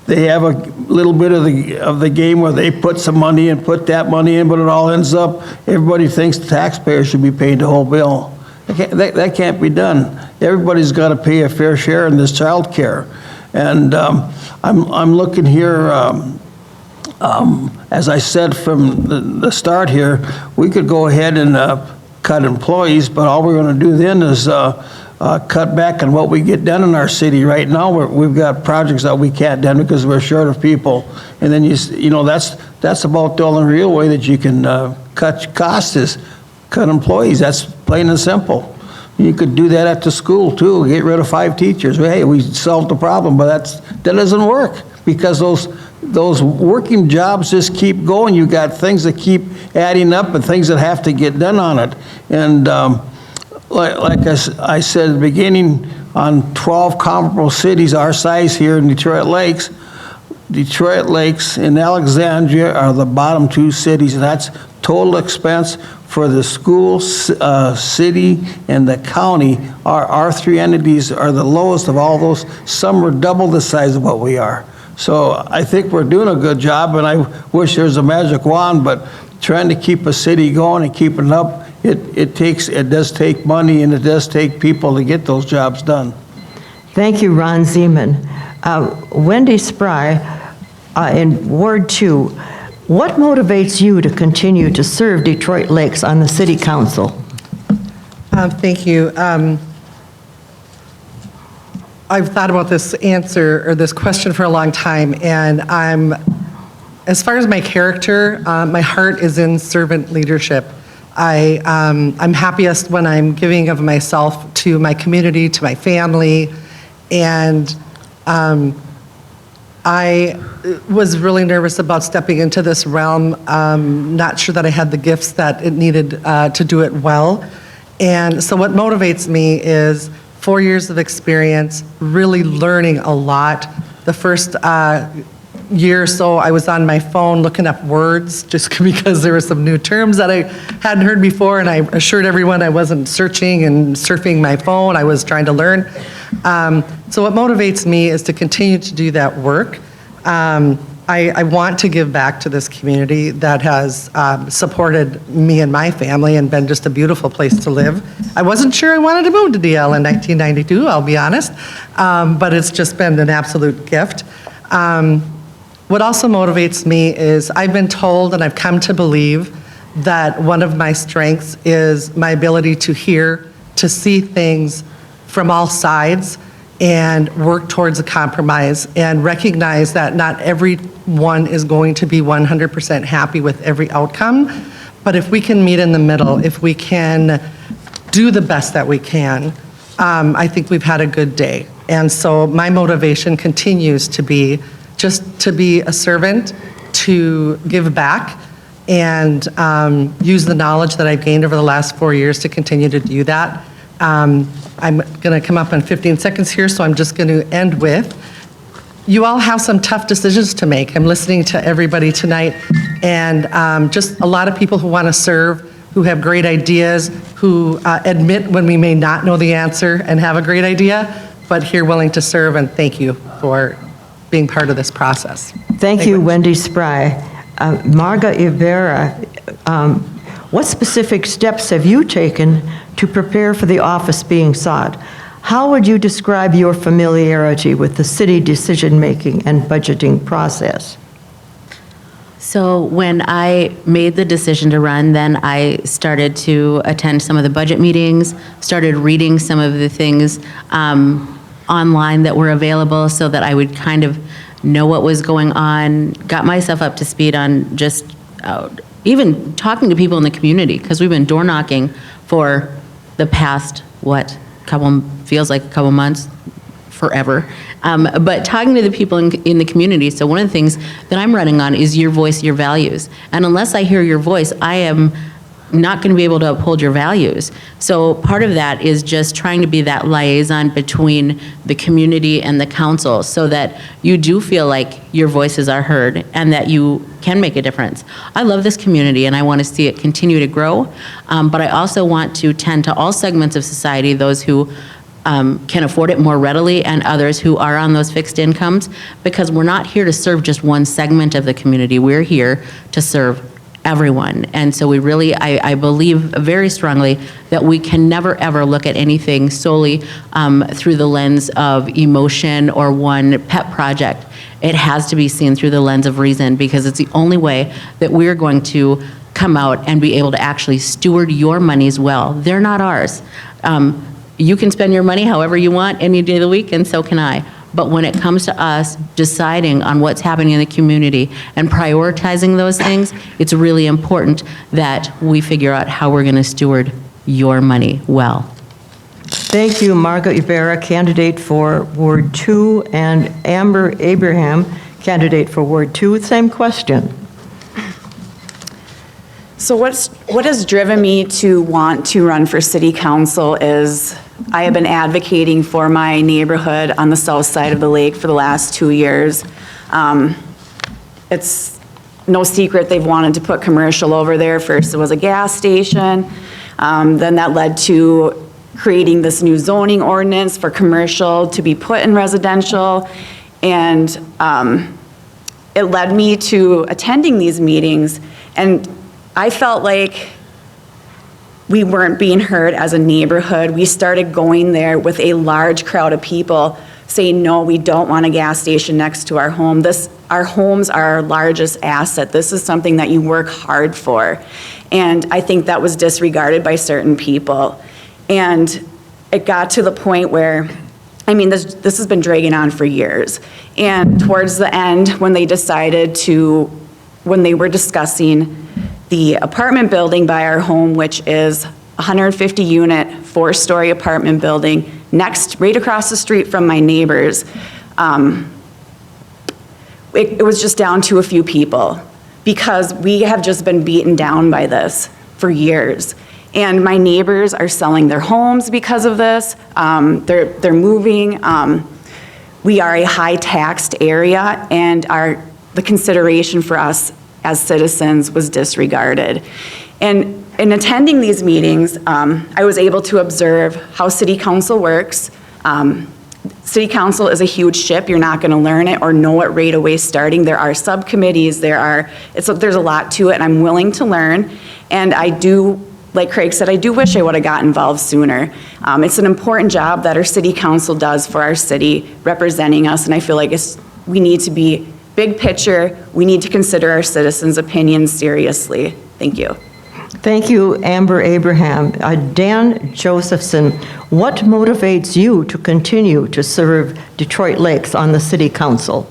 S6: they have a little bit of the game where they put some money and put that money in, but it all ends up, everybody thinks the taxpayer should be paying the whole bill. That can't be done. Everybody's got to pay a fair share in this child care. And I'm looking here, as I said from the start here, we could go ahead and cut employees, but all we're going to do then is cut back on what we get done in our city. Right now, we've got projects that we can't do because we're short of people. And then, that's about the only real way that you can cut costs is cut employees. That's plain and simple. You could do that at the school too, get rid of 5 teachers. Well, hey, we solved the problem, but that doesn't work because those working jobs just keep going. You got things that keep adding up and things that have to get done on it. And like I said at the beginning, on 12 comparable cities our size here in Detroit Lakes, Detroit Lakes and Alexandria are the bottom two cities. That's total expense for the school, city, and the county. Our three entities are the lowest of all those. Some are double the size of what we are. So I think we're doing a good job, and I wish there was a magic wand, but trying to keep a city going and keeping it up, it does take money and it does take people to get those jobs done.
S4: Thank you, Ron Zeman. Wendy Spry, in Ward 2, what motivates you to continue to serve Detroit Lakes on the City Council?
S7: Thank you. I've thought about this answer or this question for a long time, and as far as my character, my heart is in servant leadership. I'm happiest when I'm giving of myself to my community, to my family, and I was really nervous about stepping into this realm, not sure that I had the gifts that it needed to do it well. And so what motivates me is 4 years of experience, really learning a lot. The first year or so, I was on my phone looking up words just because there were some new terms that I hadn't heard before, and I assured everyone I wasn't searching and surfing my phone. I was trying to learn. So what motivates me is to continue to do that work. I want to give back to this community that has supported me and my family and been just a beautiful place to live. I wasn't sure I wanted to move to DL in 1992, I'll be honest, but it's just been an absolute gift. What also motivates me is I've been told and I've come to believe that one of my strengths is my ability to hear, to see things from all sides and work towards a compromise and recognize that not everyone is going to be 100% happy with every outcome, but if we can meet in the middle, if we can do the best that we can, I think we've had a good day. And so my motivation continues to be just to be a servant, to give back, and use the knowledge that I've gained over the last 4 years to continue to do that. I'm going to come up in 15 seconds here, so I'm just going to end with, you all have some tough decisions to make. I'm listening to everybody tonight, and just a lot of people who want to serve, who have great ideas, who admit when we may not know the answer and have a great idea, but here willing to serve, and thank you for being part of this process.
S4: Thank you, Wendy Spry. Marga Ivera, what specific steps have you taken to prepare for the office being sought? How would you describe your familiarity with the city decision-making and budgeting process?
S8: So when I made the decision to run, then I started to attend some of the budget meetings, started reading some of the things online that were available so that I would kind of know what was going on, got myself up to speed on just even talking to people in the community, because we've been door knocking for the past, feels like a couple months, forever. But talking to the people in the community, so one of the things that I'm running on is your voice, your values. And unless I hear your voice, I am not going to be able to uphold your values. So part of that is just trying to be that liaison between the community and the council so that you do feel like your voices are heard and that you can make a difference. I love this community and I want to see it continue to grow, but I also want to tend to all segments of society, those who can afford it more readily and others who are on those fixed incomes, because we're not here to serve just one segment of the community. We're here to serve everyone. And so we really, I believe very strongly that we can never ever look at anything solely through the lens of emotion or one pet project. It has to be seen through the lens of reason, because it's the only way that we're going to come out and be able to actually steward your monies well. They're not ours. You can spend your money however you want any day of the week, and so can I. But when it comes to us deciding on what's happening in the community and prioritizing those things, it's really important that we figure out how we're going to steward your money well.
S4: Thank you, Marga Ivera, candidate for Ward 2, and Amber Abraham, candidate for Ward 2. Same question.
S3: So what has driven me to want to run for city council is I have been advocating for my neighborhood on the south side of the lake for the last 2 years. It's no secret they've wanted to put commercial over there. First it was a gas station, then that led to creating this new zoning ordinance for commercial to be put in residential, and it led me to attending these meetings, and I felt like we weren't being heard as a neighborhood. We started going there with a large crowd of people saying, no, we don't want a gas station next to our home. Our homes are our largest asset. This is something that you work hard for. And I think that was disregarded by certain people. And it got to the point where, I mean, this has been dragging on for years. And towards the end, when they were discussing the apartment building by our home, which is 150-unit, 4-story apartment building, right across the street from my neighbors, it was just down to a few people, because we have just been beaten down by this for years. And my neighbors are selling their homes because of this. They're moving. We are a high-taxed area, and the consideration for us as citizens was disregarded. And in attending these meetings, I was able to observe how city council works. City council is a huge ship. You're not gonna learn it or know it right away starting. There are subcommittees, there's a lot to it, and I'm willing to learn. And I do, like Craig said, I do wish I would have got involved sooner. It's an important job that our city council does for our city, representing us, and I feel like we need to be big picture. We need to consider our citizens' opinions seriously. Thank you.
S4: Thank you, Amber Abraham. Dan Josephson, what motivates you to continue to serve Detroit Lakes on the City Council?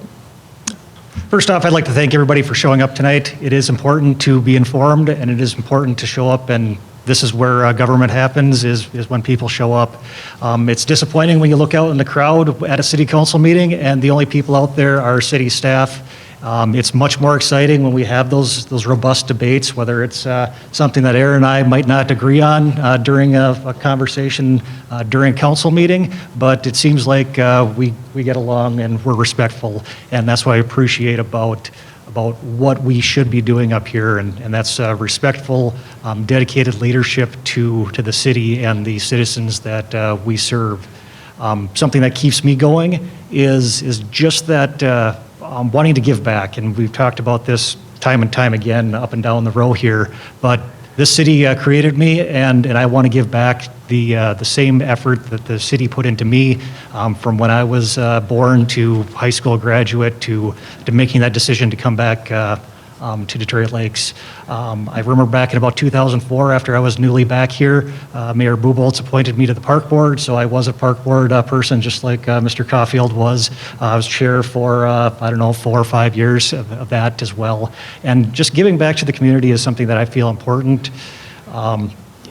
S9: First off, I'd like to thank everybody for showing up tonight. It is important to be informed, and it is important to show up, and this is where government happens, is when people show up. It's disappointing when you look out in the crowd at a city council meeting and the only people out there are city staff. It's much more exciting when we have those robust debates, whether it's something that Aaron and I might not agree on during a conversation during council meeting, but it seems like we get along and we're respectful, and that's what I appreciate about what we should be doing up here, and that's respectful, dedicated leadership to the city and the citizens that we serve. Something that keeps me going is just that wanting to give back, and we've talked about this time and time again up and down the row here, but this city created me, and I want to give back the same effort that the city put into me from when I was born to high school graduate to making that decision to come back to Detroit Lakes. I remember back in about 2004, after I was newly back here, Mayor Buboltz appointed me to the park board, so I was a park board person just like Mr. Caulfield was. I was chair for, 4 or 5 years of that as well. And just giving back to the community is something that I feel important.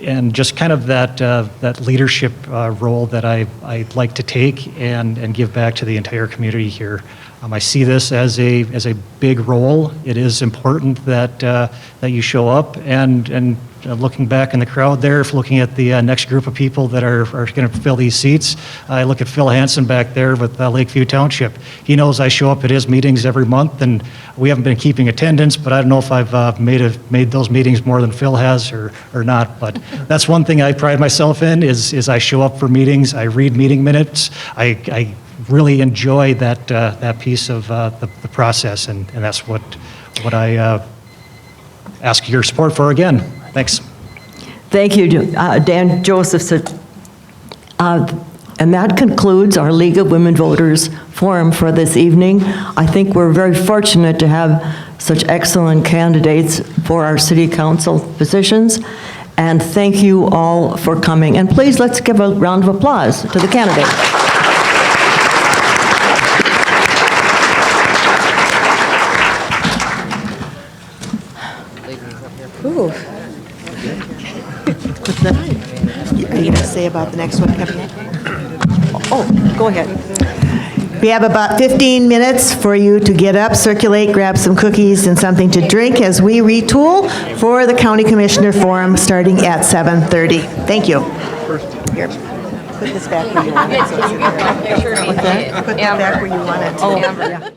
S9: And just kind of that leadership role that I'd like to take and give back to the entire community here. I see this as a big role. It is important that you show up, and looking back in the crowd there, if looking at the next group of people that are going to fill these seats, I look at Phil Hansen back there with Lakeview Township. He knows I show up at his meetings every month, and we haven't been keeping attendance, but I don't know if I've made those meetings more than Phil has or not. But that's one thing I pride myself in is I show up for meetings. I read meeting minutes. I really enjoy that piece of the process, and that's what I ask your support for again. Thanks.
S4: Thank you, Dan Josephson. And that concludes our League of Women Voters Forum for this evening. I think we're very fortunate to have such excellent candidates for our city council positions. And thank you all for coming. And please, let's give a round of applause to the candidates.
S13: Ooh. Are you going to say about the next one, Kevin?
S4: Oh, go ahead.
S13: We have about 15 minutes for you to get up, circulate, grab some cookies and something to drink as we retool for the County Commissioner Forum starting at 7:30. Thank you. Here, put this back where you want it. Put that back where you want it.
S12: Oh,